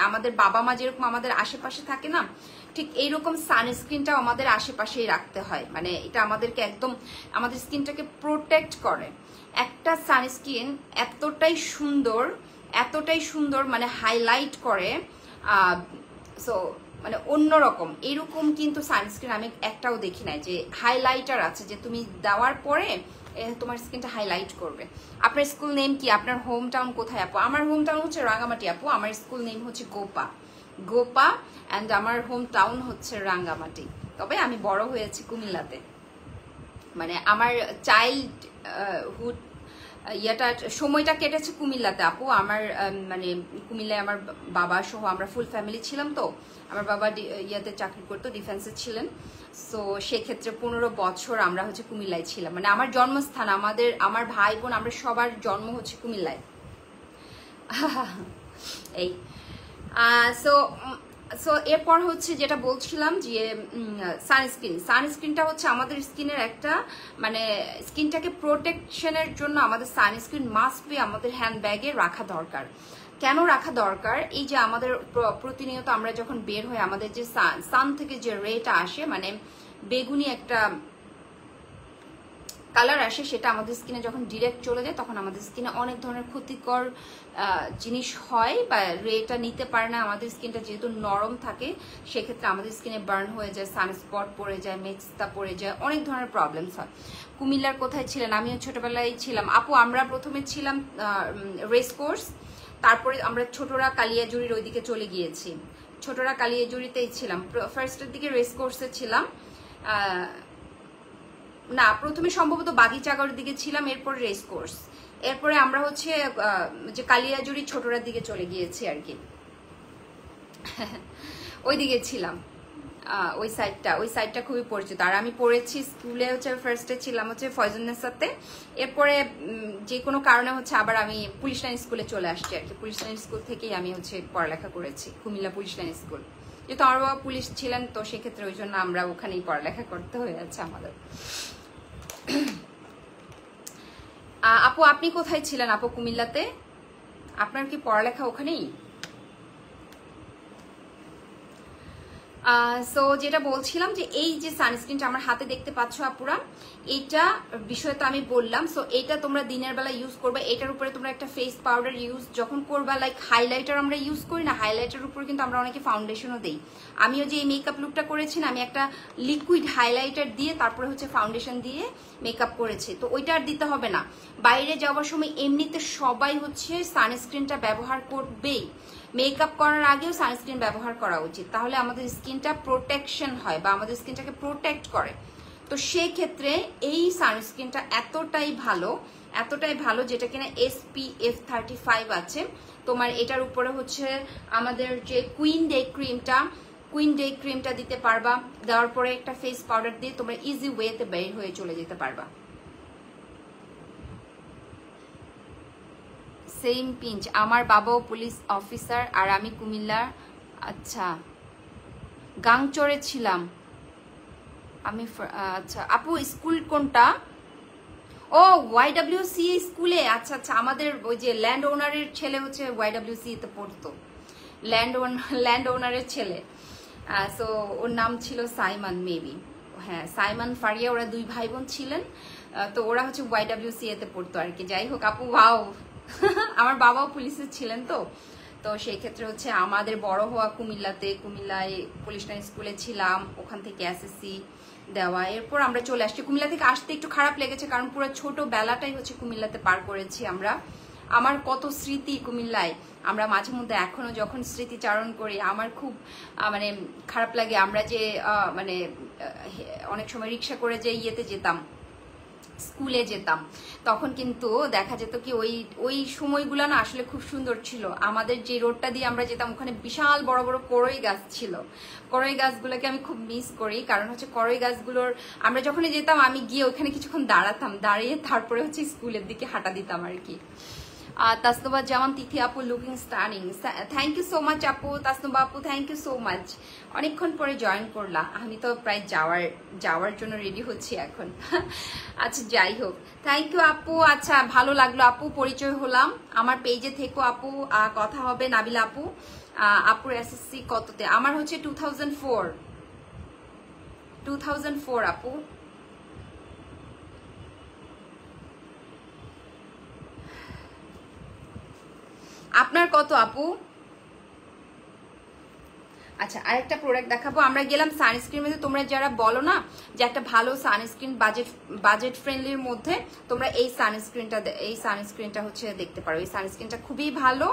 আমাদের বাবা মা যেরকম আমাদের আশেপাশে থাকে না, ঠিক এইরকম সানস্ক্রিনটাও আমাদের আশেপাশেই রাখতে হয়। মানে এটা আমাদেরকে একদম আমাদের স্কিনটাকে প্রোটেক্ট করে। একটা সানস্ক্রিন এতটাই সুন্দর মানে হাইলাইট করে। সো মানে অন্যরকম এরকম কিন্তু সানস্ক্রিন আমি একটাও দেখি নাই যে হাইলাইটার আছে যে তুমি দেওয়ার পরে তোমার স্কিনটা হাইলাইট করবে। আপনার স্কুল নেম কি? আপনার হোম টাউন কোথায় আপু? আমার হোম টাউন হচ্ছে রাঙ্গামাটি আপু। আমার স্কুল নেম হচ্ছে গোপা অ্যান্ড আমার হোম টাউন হচ্ছে রাঙ্গামাটি। তবে আমি বড় হয়েছি কুমিল্লাতে। মানে আমার চাইল্ডহুড সময়টা কেটেছে কুমিল্লাতে আপু। আমার মানে কুমিল্লায় আমার বাবা সহ আমরা ফুল ফ্যামিলি ছিলাম। তো আমার বাবা চাকরি করতো, ডিফেন্সে ছিলেন। সো সেক্ষেত্রে 15 বছর আমরা হচ্ছে কুমিল্লায় ছিলাম। মানে আমার জন্মস্থান, আমার ভাই বোন আমরা সবার জন্ম হচ্ছে কুমিল্লায়। এই সো এরপর হচ্ছে যেটা বলছিলাম যে সানস্ক্রিনটা হচ্ছে আমাদের স্কিনের একটা মানে স্কিনটাকে প্রোটেকশনের জন্য আমাদের সানস্ক্রিন মাস্ট বি আমাদের হ্যান্ড ব্যাগে রাখা দরকার। কেন রাখা দরকার, এই যে আমাদের প্রতিনিয়ত আমরা যখন বের হই আমাদের যে সান থেকে যে রেটা আসে, মানে বেগুনি একটা কালার আসে, সেটা আমাদের স্কিনে যখন ডিরেক্ট চলে যায় তখন আমাদের স্কিনে অনেক ধরনের ক্ষতিকর জিনিস হয়, বা রেটা নিতে পারে না। আমাদের স্কিনটা যেহেতু নরম থাকে সেক্ষেত্রে আমাদের স্কিনে বার্ন হয়ে যায়, সানস্পট পড়ে যায়, মেক্সটা পড়ে যায়, অনেক ধরনের প্রবলেমস হয়। কুমিল্লার কোথায় ছিলেন? আমিও ছোটবেলায় ছিলাম আপু। আমরা প্রথমে ছিলাম রেস কোর্স, তারপরে আমরা ছোটরা কালিয়াজুড়ির ওইদিকে চলে গিয়েছি। ছোটরা কালিয়াজুড়িতেই ছিলাম, ফার্স্টের দিকে রেস কোর্সে ছিলাম, না প্রথমে সম্ভবত বাগিচাগড়ের দিকে ছিলাম, এরপর রেস কোর্স, এরপরে আমরা হচ্ছে যে কালিয়াজুড়ি ছোটরার দিকে চলে গিয়েছি আর কি, ওই দিকে ছিলাম। ওই সাইডটা খুবই পরিচিত। আর আমি পড়েছি স্কুলে হচ্ছে ফার্স্টে ছিলাম হচ্ছে ফয়জুন্নেসাতে, এরপরে যে কোনো কারণে হচ্ছে আবার আমি পুলিশ লাইন স্কুলে চলে আসছি আর কি। পুলিশ লাইন স্কুল থেকেই আমি হচ্ছে পড়ালেখা করেছি, কুমিল্লা পুলিশ লাইন স্কুল। যেহেতু আমার বাবা পুলিশ ছিলেন তো সেক্ষেত্রে ওই জন্য আমরা ওখানেই পড়ালেখা করতে হয়েছে আমাদের। আপু আপনি কোথায় ছিলেন আপু? কুমিল্লাতে? আপনার কি পড়ালেখা ওখানেই? সো যেটা বলছিলাম যে এই যে সানস্ক্রিনটা আমার হাতে দেখতে পাচ্ছ আপুরা, এইটা বিষয় তো আমি বললাম। সো এইটা তোমরা দিনের বেলা ইউজ করবে, এটার উপরে তোমরা একটা ফেস পাউডার ইউজ যখন করবা, লাইক হাইলাইটার আমরা ইউজ করি না, হাইলাইটার উপরে কিন্তু আমরা অনেকে ফাউন্ডেশনও দিই। আমিও যে এই মেকআপ লুকটা করেছি না, আমি একটা লিকুইড হাইলাইটার দিয়ে তারপরে হচ্ছে ফাউন্ডেশন দিয়ে মেকআপ করেছি। তো ওইটা আর দিতে হবে না। বাইরে যাওয়ার সময় এমনিতে সবাই হচ্ছে সানস্ক্রিনটা ব্যবহার করবেই, মেকআপ করার আগেও সানস্ক্রিন ব্যবহার করা উচিত, তাহলে আমাদের স্কিনটা প্রোটেকশন হয় বা আমাদের স্কিনটাকে প্রোটেক্ট করে। তো সেই ক্ষেত্রে এই সানস্ক্রিনটা এতটাই ভালো যেটা কিনা SPF 35 আছে তোমার। এটার উপরে হচ্ছে আমাদের যে কুইন ডে ক্রিমটা দিতে পারবা, দেওয়ার পরে একটা ফেস পাউডার দিয়ে তোমরা ইজি ওয়েতে বের হয়ে চলে যেতে পারবা। সেম পিঞ্চ, আমার বাবাও পুলিশ অফিসার আর আমি কুমিল্লার। আচ্ছা, গাংচরে ছিলাম আমি। আচ্ছা আপু স্কুল কোনটা? ও YWC স্কুলে। আচ্ছা আচ্ছা, আমাদের ওই যে ল্যান্ড ওনারের ছেলে হচ্ছে YWC তে পড়তো, ল্যান্ড ওনারের ছেলে। সো ওর নাম ছিল সাইমন মেবি, হ্যাঁ সাইমন ফারিয়া, ওরা দুই ভাই বোন ছিলেন। তো ওরা হচ্ছে YWC তে পড়তো আর কি। যাই হোক আপু, ওয়াও আমার বাবাও পুলিশে ছিলেন তো তো সেই ক্ষেত্রে হচ্ছে আমাদের বড় হওয়া কুমিল্লায় পুলিশ লাইন স্কুলে ছিলাম, ওখান থেকে SSC দেওয়া। এরপর আমরা চলে আসছি। কুমিল্লা থেকে আসতে একটু খারাপ লেগেছে, কারণ পুরো ছোট বেলাটাই হচ্ছে কুমিল্লাতে পার করেছি আমরা। আমার কত স্মৃতি কুমিল্লায়, আমরা মাঝে মধ্যে এখনো যখন স্মৃতিচারণ করি আমার খুব মানে খারাপ লাগে। আমরা যে মানে অনেক সময় রিক্সা করে যে ইয়েতে যেতাম, স্কুলে যেতাম, তখন কিন্তু দেখা যেত কি ওই সময়গুলো না আসলে খুব সুন্দর ছিল। আমাদের যে রোডটা দিয়ে আমরা যেতাম ওখানে বিশাল বড় বড় কড়ই গাছ ছিল। কড়ই গাছগুলোকে আমি খুব মিস করি, কারণ হচ্ছে কড়ই গাছগুলোর আমরা যখনই যেতাম আমি গিয়ে ওখানে কিছুক্ষণ দাঁড়াতাম, দাঁড়িয়ে তারপরে হচ্ছে স্কুলের দিকে হাঁটা দিতাম আর কি। তাসনুবা জামান তিথি আপু looking stunning, thank you so much আপু। তাসনুবা আপু থ্যাংক ইউ সো মাচ, অনেকক্ষণ পরে জয়েন করলাম, আমি তো প্রায় যাওয়ার জন্য রেডি হচ্ছি এখন। আচ্ছা যাই হোক, থ্যাংক ইউ আপু। আচ্ছা ভালো লাগলো আপু, পরিচয় হলাম। আমার পেজে থেকো আপু, কথা হবে। নাবিলা আপু, আপুর SSC কততে? আমার হচ্ছে 2004 আপু। আপনার কত আপু? আচ্ছা আরেকটা প্রোডাক্ট দেখাবো। আমরা গেলাম সানস্ক্রিন মধ্যে, তোমরা যারা বলো না যে একটা ভালো সানস্ক্রিন বাজেট ফ্রেন্ডলির মধ্যে, তোমরা এই সানস্ক্রিনটা হচ্ছে দেখতে পারো। এই সানস্ক্রিনটা খুবই ভালো।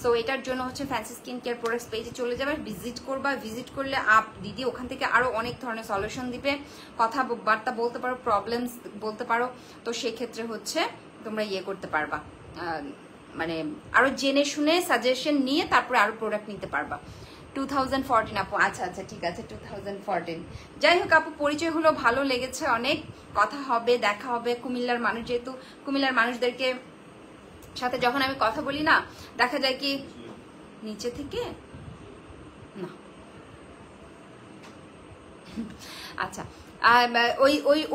সো এটার জন্য হচ্ছে ফ্যান্সি স্কিন কেয়ার প্রোডাক্টস পেজে চলে যাবে, ভিজিট করবা। ভিজিট করলে দিদি ওখান থেকে আরো অনেক ধরনের সলিউশন দিবে, কথাবার্তা বলতে পারো, প্রবলেমস বলতে পারো। তো সেক্ষেত্রে হচ্ছে তোমরা ইয়ে করতে পারবা, মানে আরো জেনে শুনে সাজেশন নিয়ে তারপরে আরো প্রোডাক্ট নিতে পারবা। 2014 আপু, আচ্ছা আচ্ছা ঠিক আছে 2014। যাই হোক আপু, পরিচয় হলো, ভালো লেগেছে অনেক, কথা হবে, দেখা হবে। কুমিল্লার মানুষ, যেহেতু কুমিল্লার মানুষদেরকে সাথে যখন আমি কথা বলি না, দেখা যায় কি নিচে থেকে না, আচ্ছা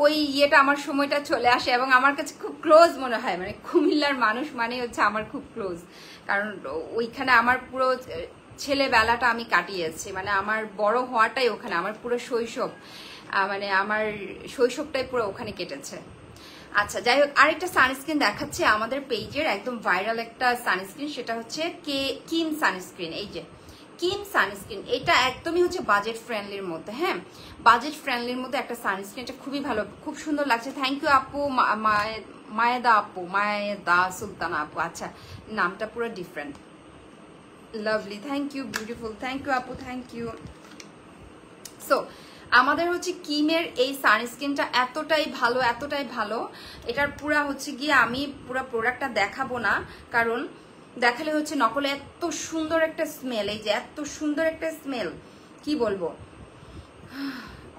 ওই ইয়েটা আমার সময়টা চলে আসে এবং আমার কাছে খুব ক্লোজ মনে হয়, মানে কুমিল্লার মানুষ মানে হচ্ছে আমার খুব ক্লোজ। কারণ ওইখানে আমার পুরো ছেলেবেলাটা আমি কাটিয়েছি, মানে আমার বড় হওয়াটাই ওখানে, আমার পুরো শৈশব, মানে আমার শৈশবটাই পুরো ওখানে কেটেছে। আচ্ছা যাই হোক, আরেকটা সানস্ক্রিন দেখাচ্ছে আমাদের পেজের একদম ভাইরাল একটা সানস্ক্রিন, সেটা হচ্ছে কিম সানস্ক্রিন। এই যে কিম সানস্ক্রিন, এটা একদমই হচ্ছে বাজেট ফ্রেন্ডলির মধ্যে। হ্যাঁ, বাজেট ফ্রেন্ডলির মধ্যে একটা সানস্ক্রিন, এটা খুবই ভালো, খুব সুন্দর লাগছে। থ্যাংক ইউ আপু, মায়েদা আপু, মায়েদা সুলতানা আপু। আচ্ছা, নামটা পুরো different. Lovely, thank you, beautiful, thank you আপু, থ্যাংক ইউ। সো আমাদের হচ্ছে কিমের এই সানস্ক্রিনটা এতটাই ভালো, এতটাই ভালো, এটার পুরা হচ্ছে গিয়ে আমি পুরা প্রোডাক্টটা দেখাবো না, কারণ দেখালে হচ্ছে নকলে। এত সুন্দর একটা স্মেল, এই যে এত সুন্দর একটা স্মেল, কি বলবো,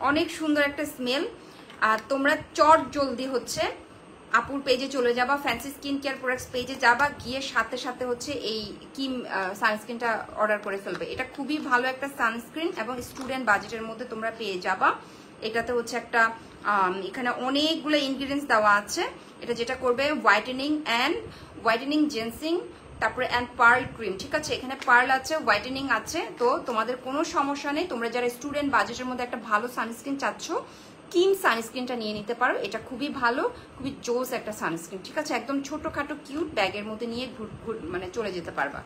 অনেক সুন্দর একটা স্মেল। আর তোমরা চট জলদি হচ্ছে আপুর পেজে চলে যাবা, ফ্যান্সি স্কিন কেয়ার প্রোডাক্টস পেজে যাবা, গিয়ে সাথে সাথে হচ্ছে এই কিম সানস্ক্রিনটা অর্ডার করে ফেলবে। এটা খুবই ভালো একটা সানস্ক্রিন এবং স্টুডেন্ট বাজেটের মধ্যে তোমরা পেয়ে যাবা। এটাতে হচ্ছে একটা এখানে অনেকগুলো ইনগ্রিডিয়েন্টস দেওয়া আছে। এটা যেটা করবে হোয়াইটেনিং জেন্সিং, তারপরে অ্যান্ড পার্ল ক্রিম, ঠিক আছে। এখানে পার্ল আছে, হোয়াইটেনিং আছে, তো তোমাদের কোনো সমস্যা নেই। তোমরা যারা স্টুডেন্ট বাজেটের মধ্যে একটা ভালো সানস্ক্রিন চাচ্ছ, কিম সানস্ক্রিনটা নিয়ে নিতে পারো। এটা খুবই ভালো, খুবই জোস একটা সানস্ক্রিন, ঠিক আছে। একদম ছোটখাটো কিউট ব্যাগের মধ্যে নিয়ে মানে চলে যেতে পারবা।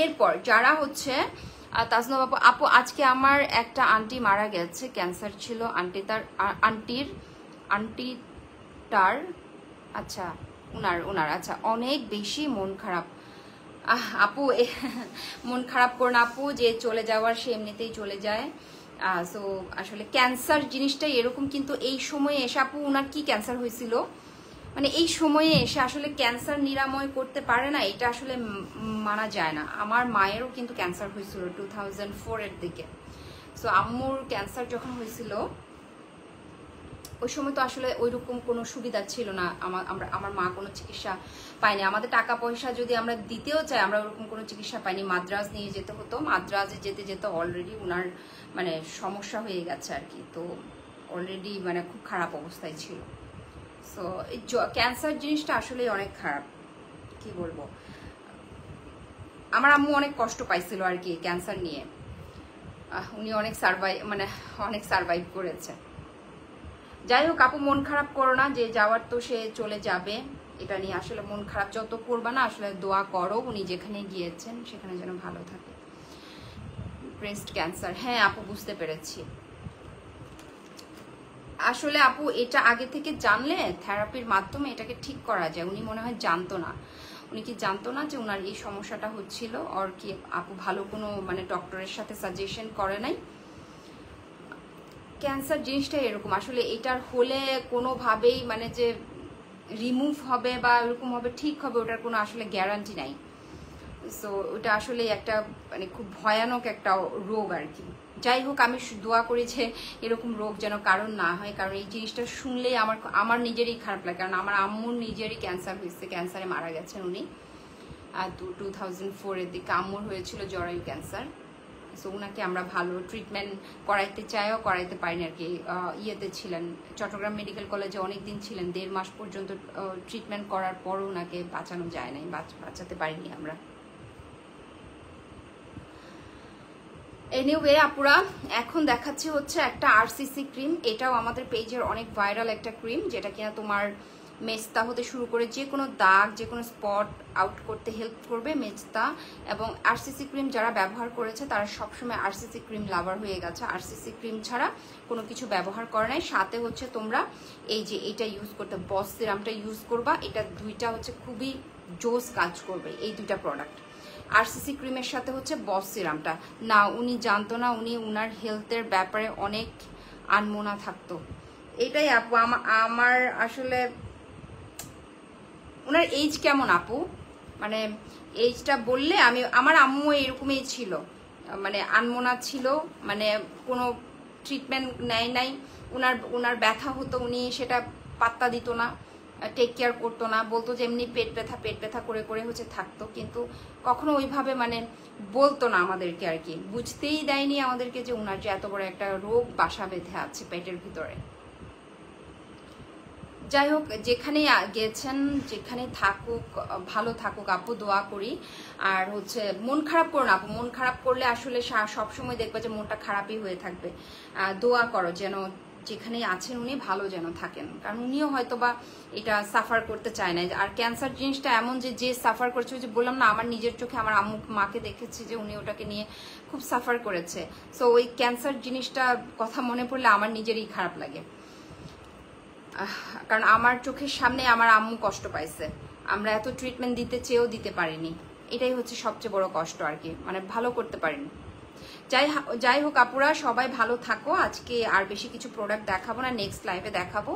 এরপর যারা হচ্ছে তাজনব আপু, আজকে আমার একটা আন্টি মারা গেছে, ক্যান্সার ছিল আন্টিটার, আচ্ছা উনার আচ্ছা, অনেক বেশি মন খারাপ। আপু মন খারাপ করুন আপু, যে চলে যাওয়ার সে এমনিতেই চলে যায়। সো আসলে ক্যান্সার জিনিসটাই এরকম, কিন্তু এই সময়ে এসে, আপু উনার কি ক্যান্সার হয়েছিল, মানে এই সময়ে এসে আসলে ক্যান্সার নিরাময় করতে পারে না, এটা আসলে মানা যায় না। আমার মায়েরও কিন্তু ক্যান্সার হয়েছিল 2004 এর দিকে। সো আম্মুর ক্যান্সার যখন হয়েছিল ওই সময় তো আসলে ওইরকম কোনো সুবিধা ছিল না, আমার মা কোনো চিকিৎসা পায়নি। আমাদের টাকা পয়সা যদি আমরা দিতেও চাই, আমরা ওরকম কোনো চিকিৎসা পাইনি। মাদ্রাজ নিয়ে যেতে হতো, মাদ্রাজে যেতে যেতে অলরেডি উনার মানে সমস্যা হয়ে গেছে আর কি, তো অলরেডি মানে খুব খারাপ অবস্থায় ছিল। সো এই ক্যান্সার জিনিসটা আসলেই অনেক খারাপ, কি বলবো। আমার আম্মু অনেক কষ্ট পাইছিল আর কি ক্যান্সার নিয়ে, উনি অনেক সারভাইভ করেছে। যাই হোক আপু, মন খারাপ করো না, যে যাওয়ার তো সে চলে যাবে, এটা নিয়ে আসলে মন খারাপ যত করবা না, আসলে দোয়া করো উনি যেখানে গিয়েছেন সেখানে যেন ভালো থাকে। ব্রেস্ট ক্যান্সার, হ্যাঁ আপু বুঝতে পেরেছি। আসলে আপু এটা আগে থেকে জানলে থেরাপির মাধ্যমে এটাকে ঠিক করা যায়। উনি মনে হয় জানতো না, উনি কি জানতো না যে উনার এই সমস্যাটা হচ্ছিল, আর কি আপু ভালো কোনো মানে ডক্টরের সাথে সাজেশন করে নাই। ক্যান্সার জিনিসটা এরকম, আসলে এটার হলে কোনোভাবেই মানে যে রিমুভ হবে বা এরকম হবে ঠিক হবে, ওটার কোনো আসলে গ্যারান্টি নাই। সো ওটা আসলে একটা মানে খুব ভয়ানক একটা রোগ আর কি। যাই হোক, আমি দোয়া করি যে এরকম রোগ যেন কারণ না হয়, কারণ এই জিনিসটা শুনলেই আমার নিজেরই খারাপ লাগে, কারণ আমার আম্মুর নিজেরই ক্যান্সার হয়েছে, ক্যান্সারে মারা গেছেন উনি। আর 2004 এর দিকে আম্মুর হয়েছিল জরায়ু ক্যান্সার। সো ওনাকে আমরা ভালো ট্রিটমেন্ট করাইতে চাইও করাইতে পারিনি আর কি। ইয়েতে ছিলেন, চট্টগ্রাম মেডিকেল কলেজে অনেকদিন ছিলেন, 1.5 মাস পর্যন্ত ট্রিটমেন্ট করার পরও ওনাকে বাঁচানো যায় নাই, বাঁচাতে পারিনি আমরা। এনিওয়ে আপুরা, এখন দেখাচ্ছি হচ্ছে একটা আরসিসি ক্রিম। এটাও আমাদের পেজের অনেক ভাইরাল একটা ক্রিম, যেটা কিনা তোমার মেস্তা হতে শুরু করে যে কোনো দাগ, যে কোনো স্পট আউট করতে হেল্প করবে মেস্তা। এবং আরসিসি ক্রিম যারা ব্যবহার করেছে তারা সবসময় আরসিসি ক্রিম লাভার হয়ে গেছে, আরসিসি ক্রিম ছাড়া কোনো কিছু ব্যবহার করে নাই। সাথে হচ্ছে তোমরা এই যে এটা ইউজ করতে, বস সিরামটা ইউজ করবা, এটা দুইটা হচ্ছে খুবই জোস কাজ করবে এই দুইটা প্রোডাক্ট। আরসিসি ক্রিমের সাথে হচ্ছে বস সিরামটা না, উনি জানতো না, উনার হেলথের ব্যাপারে অনেক আনমনা থাকতো। এটাই আপু আমার আসলে। ওনার এজ কেমন আপু, মানে এজটা বললে আমার আম্মু এরকমই ছিল, মানে আনমনা ছিল, মানে কোনো ট্রিটমেন্ট নেয় নাই। ওনার ব্যথা হতো, উনি সেটা পাত্তা দিত না, টেক কেয়ার করতো না, বলতো যে এমনি পেট ব্যথা করে করে হচ্ছে থাকতো, কিন্তু কখনো ওইভাবে মানে বলতো না আমাদেরকে আর কি, বুঝতেই দেয়নি আমাদেরকে যে ওনার যে এত বড় একটা রোগ বাসা বেঁধে আছে পেটের ভিতরে। যাই হোক, যেখানে গেছেন যেখানে থাকুক, ভালো থাকুক আপু, দোয়া করি। আর হচ্ছে মন খারাপ করো না আপু, মন খারাপ করলে আসলে সবসময় দেখবে যে মনটা খারাপই হয়ে থাকবে। দোয়া করো যেন যেখানে আছেন উনি ভালো যেন থাকেন, কারণ উনিও হয়তো বা এটা সাফার করতে চায় না। আর ক্যান্সার জিনিসটা এমন যে সাফার করছে, যে বললাম না আমার নিজের চোখে আমার আম্মু মাকে দেখেছি যে উনি ওটাকে নিয়ে খুব সাফার করেছে। সো ওই ক্যান্সার জিনিসটা কথা মনে পড়লে আমার নিজেরই খারাপ লাগে, কারণ আমার চোখের সামনে আমার আম্মু কষ্ট পাইছে, আমরা এত ট্রিটমেন্ট দিতে চেয়েও দিতে পারিনি। এটাই হচ্ছে সবচেয়ে বড় কষ্ট আর কি, মানে ভালো করতে পারিনি। যাই হোক আপুরা, সবাই ভালো থাকো। আজকে আর বেশি কিছু প্রোডাক্ট দেখাবো না, নেক্সট লাইভে দেখাবো।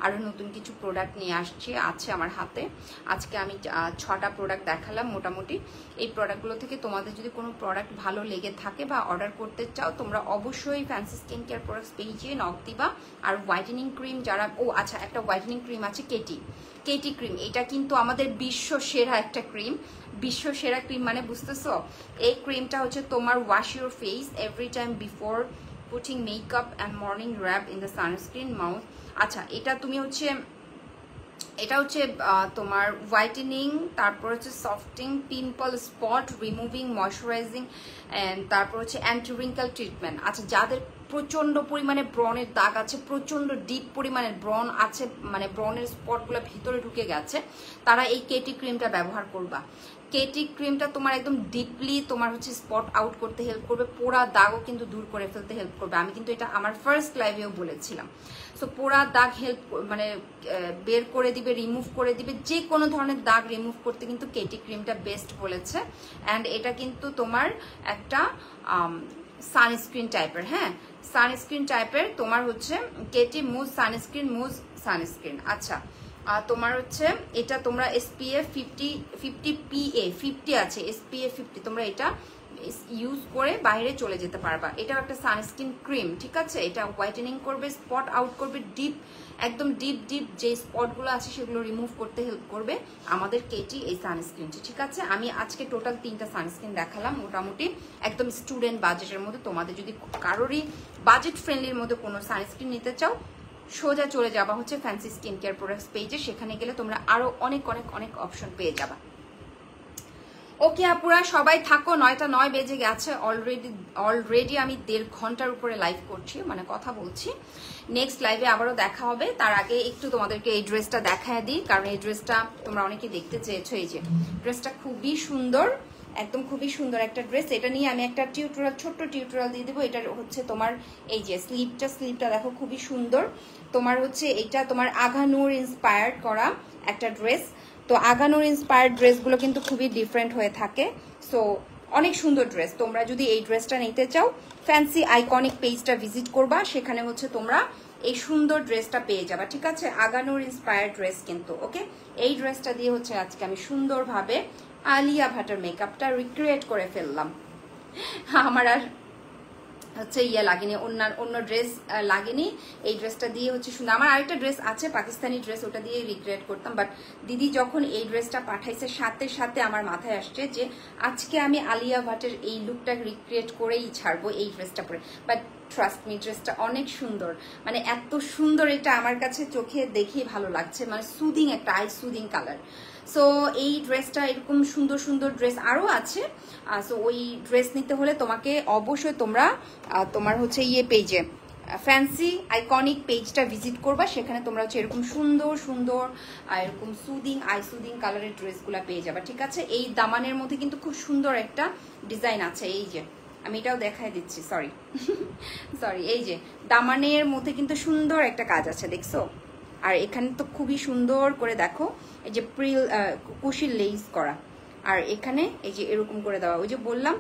আরো নতুন কিছু প্রোডাক্ট নিয়ে আছে আমার হাতে। আজকে আমি 6টা প্রোডাক্ট দেখালাম মোটামুটি। এই প্রোডাক্টগুলো থেকে তোমাদের যদি কোনো প্রোডাক্ট ভালো লেগে থাকে বা অর্ডার করতে চাও, তোমরা অবশ্যই ফ্যান্সি স্কিন কেয়ার প্রোডাক্টস পেজে নক দিবা। আর হোয়াইটেনিং ক্রিম যারা, আচ্ছা একটা হোয়াইটেনিং ক্রিম আছে কেটি ক্রিম। এটা কিন্তু আমাদের বিশ্ব সেরা একটা ক্রিম। বিশ্ব সেরা ক্রিম মানে বুঝতেছো? এই ক্রিমটা হচ্ছে তোমার wash your face every time before putting makeup and morning wrap in the sunscreen mouth. আচ্ছা, এটা হচ্ছে তোমার হোয়াইটেনিং, তারপর হচ্ছে softing, pimple spot removing, moisturising, and তারপর হচ্ছে অ্যান্টি রিঙ্কেল ট্রিটমেন্ট। আচ্ছা, যাদের প্রচন্ড পরিমাণে ব্রনের দাগ আছে, প্রচন্ড ডিপ পরিমাণে ব্রন আছে, মানে ব্রনের স্পটগুলো ভিতরে ঢুকে গেছে, তারা এই কেটি ক্রিমটা ব্যবহার করবা। কেটি ক্রিমটা তোমার একদম ডিপলি তোমার হচ্ছে স্পট আউট করতে হেল্প করবে, পোড়া দাগও কিন্তু দূর করে ফেলতে হেল্প করবে। আমি কিন্তু এটা আমার ফার্স্ট লাইভেও বলেছিলাম। সো পোড়া দাগ মানে বের করে দিবে, রিমুভ করে দিবে, যে কোনো ধরনের দাগ রিমুভ করতে কিন্তু কেটি ক্রিমটা বেস্ট বলেছে। অ্যান্ড এটা কিন্তু তোমার একটা সানস্ক্রিন টাইপের, হ্যাঁ সানস্ক্রিন টাইপের, তোমার হচ্ছে কেটি মুজ সানস্ক্রিন। আচ্ছা, তোমার হচ্ছে এটা তোমরা SPF 50 PA 50 আছে, SPF 50, তোমরা এটা ইউজ করে বাইরে চলে যেতে পারবা। এটাও একটা সানস্ক্রিন ক্রিম, ঠিক আছে? এটা হোয়াইটেনিং করবে, স্পট আউট করবে, একদম ডিপ যে স্পটগুলো আছে সেগুলো রিমুভ করতে হেল্প করবে আমাদের কেটি এই সানস্ক্রিনটি, ঠিক আছে? আমি আজকে টোটাল 3টা সানস্ক্রিন দেখালাম মোটামুটি একদম স্টুডেন্ট বাজেটের মধ্যে। তোমাদের যদি কারোরই বাজেট ফ্রেন্ডলির মধ্যে কোনো সানস্ক্রিন নিতে চাও, সোজা চলে যাবা হচ্ছে ফ্যান্সি স্কিন কেয়ার প্রোডাক্টস পেজে। সেখানে গেলে তোমরা আরো অনেক অপশন পেয়ে যাবা। ওকে আপুরা, সবাই থাকো। 9টা 9 বেজে গেছে অলরেডি আমি 1.5 ঘন্টার উপরে লাইভ করছি, মানে কথা বলছি। নেক্সট লাইভে আবারও দেখা হবে। তার আগে একটু তোমাদেরকে এই ড্রেসটা দেখায় দিই, কারণ এই ড্রেসটা তোমরা অনেকে দেখতে চেয়েছো। এই যে ড্রেসটা খুবই সুন্দর, একদম খুবই সুন্দর একটা ড্রেস। এটা নিয়ে আমি একটা ছোট্ট টিউটোরিয়াল দিয়ে দেবো। এটা হচ্ছে তোমার এই যে স্লিপটা দেখো খুবই সুন্দর। তোমার হচ্ছে এটা তোমার আগানুর ইন্সপায়ার্ড করা একটা ড্রেস। তো আগানুর ইন্সপায়ার্ড ড্রেসগুলো কিন্তু খুবই ডিফারেন্ট হয়ে থাকে। সো অনেক সুন্দর ড্রেস। তোমরা যদি এই ড্রেসটা নিতে চাও, ফ্যান্সি আইকনিক পেজটা ভিজিট করবা, সেখানে হচ্ছে তোমরা এই সুন্দর ড্রেসটা পেয়ে যাবা, ঠিক আছে? আগানুর ইন্সপায়ার্ড ড্রেস কিন্তু। ওকে, এই ড্রেসটা দিয়ে হচ্ছে আজকে আমি সুন্দরভাবে আলিয়া ভাটের মেকআপটা রিক্রিয়েট করে ফেললাম। আমার আর হচ্ছে লাগেনি, অন্য ড্রেস লাগেনি। এই ড্রেসটা দিয়ে হচ্ছে সুন্দর। আমার আরেকটা ড্রেস আছে পাকিস্তানি ড্রেস, ওটা দিয়ে রিক্রিয়েট করতাম, বাট দিদি যখন এই ড্রেসটা পাঠাইছে সাথে আমার মাথায় আসছে যে আজকে আমি আলিয়া ভাটের এই লুকটা রিক্রিয়েট করেই ছাড়বো এই ড্রেসটা পরে। বাট ট্রাস্ট মি, ড্রেসটা অনেক সুন্দর, মানে এত সুন্দর, এটা আমার কাছে চোখে দেখেই ভালো লাগছে, মানে সুদিং একটা আই সুদিং কালার। সো এই ড্রেসটা, এরকম সুন্দর ড্রেস আরও আছে। সো ওই ড্রেস নিতে হলে তোমাকে অবশ্যই তোমার হচ্ছে পেজে ফ্যান্সি আইকনিক পেজটা ভিজিট করবা, সেখানে তোমরা হচ্ছে এরকম সুন্দর এরকম আই সুদিং কালারের ড্রেসগুলো পেয়ে যাবা, ঠিক আছে? এই দামানের মধ্যে কিন্তু খুব সুন্দর একটা ডিজাইন আছে। এই যে আমি এটাও দেখাই দিচ্ছি, সরি এই যে দামানের মধ্যে কিন্তু সুন্দর একটা কাজ আছে, দেখছো? আর এখানে তো খুবই সুন্দর করে দেখো, এই যে কুশি লেস করা, আর এখানে এই যে এরকম করে দেওয়া, ওই যে বললাম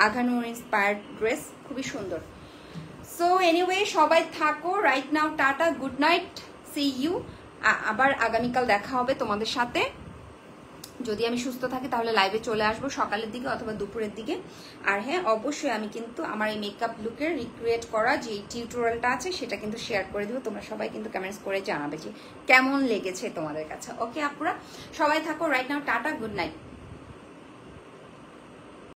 আগানুর ইন্সপায়ার্ড ড্রেস, খুবই সুন্দর। সো এনিওয়ে, সবাই থাকো। Right now tata, good night, see you. আবার আগামীকাল দেখা হবে তোমাদের সাথে। যদি আমি সুস্থ থাকি তাহলে লাইভে চলে আসবো সকালের দিকে অথবা দুপুরের দিকে। আর হ্যাঁ, অবশ্যই আমি কিন্তু আমার এই মেকআপ লুকের রিক্রিয়েট করা যে টিউটোরিয়ালটা আছে সেটা কিন্তু শেয়ার করে দেবো। তোমরা সবাই কিন্তু কমেন্টস করে জানাবে যে কেমন লেগেছে তোমাদের কাছে। ওকে আপুরা, সবাই থাকো। Right now tata, good night.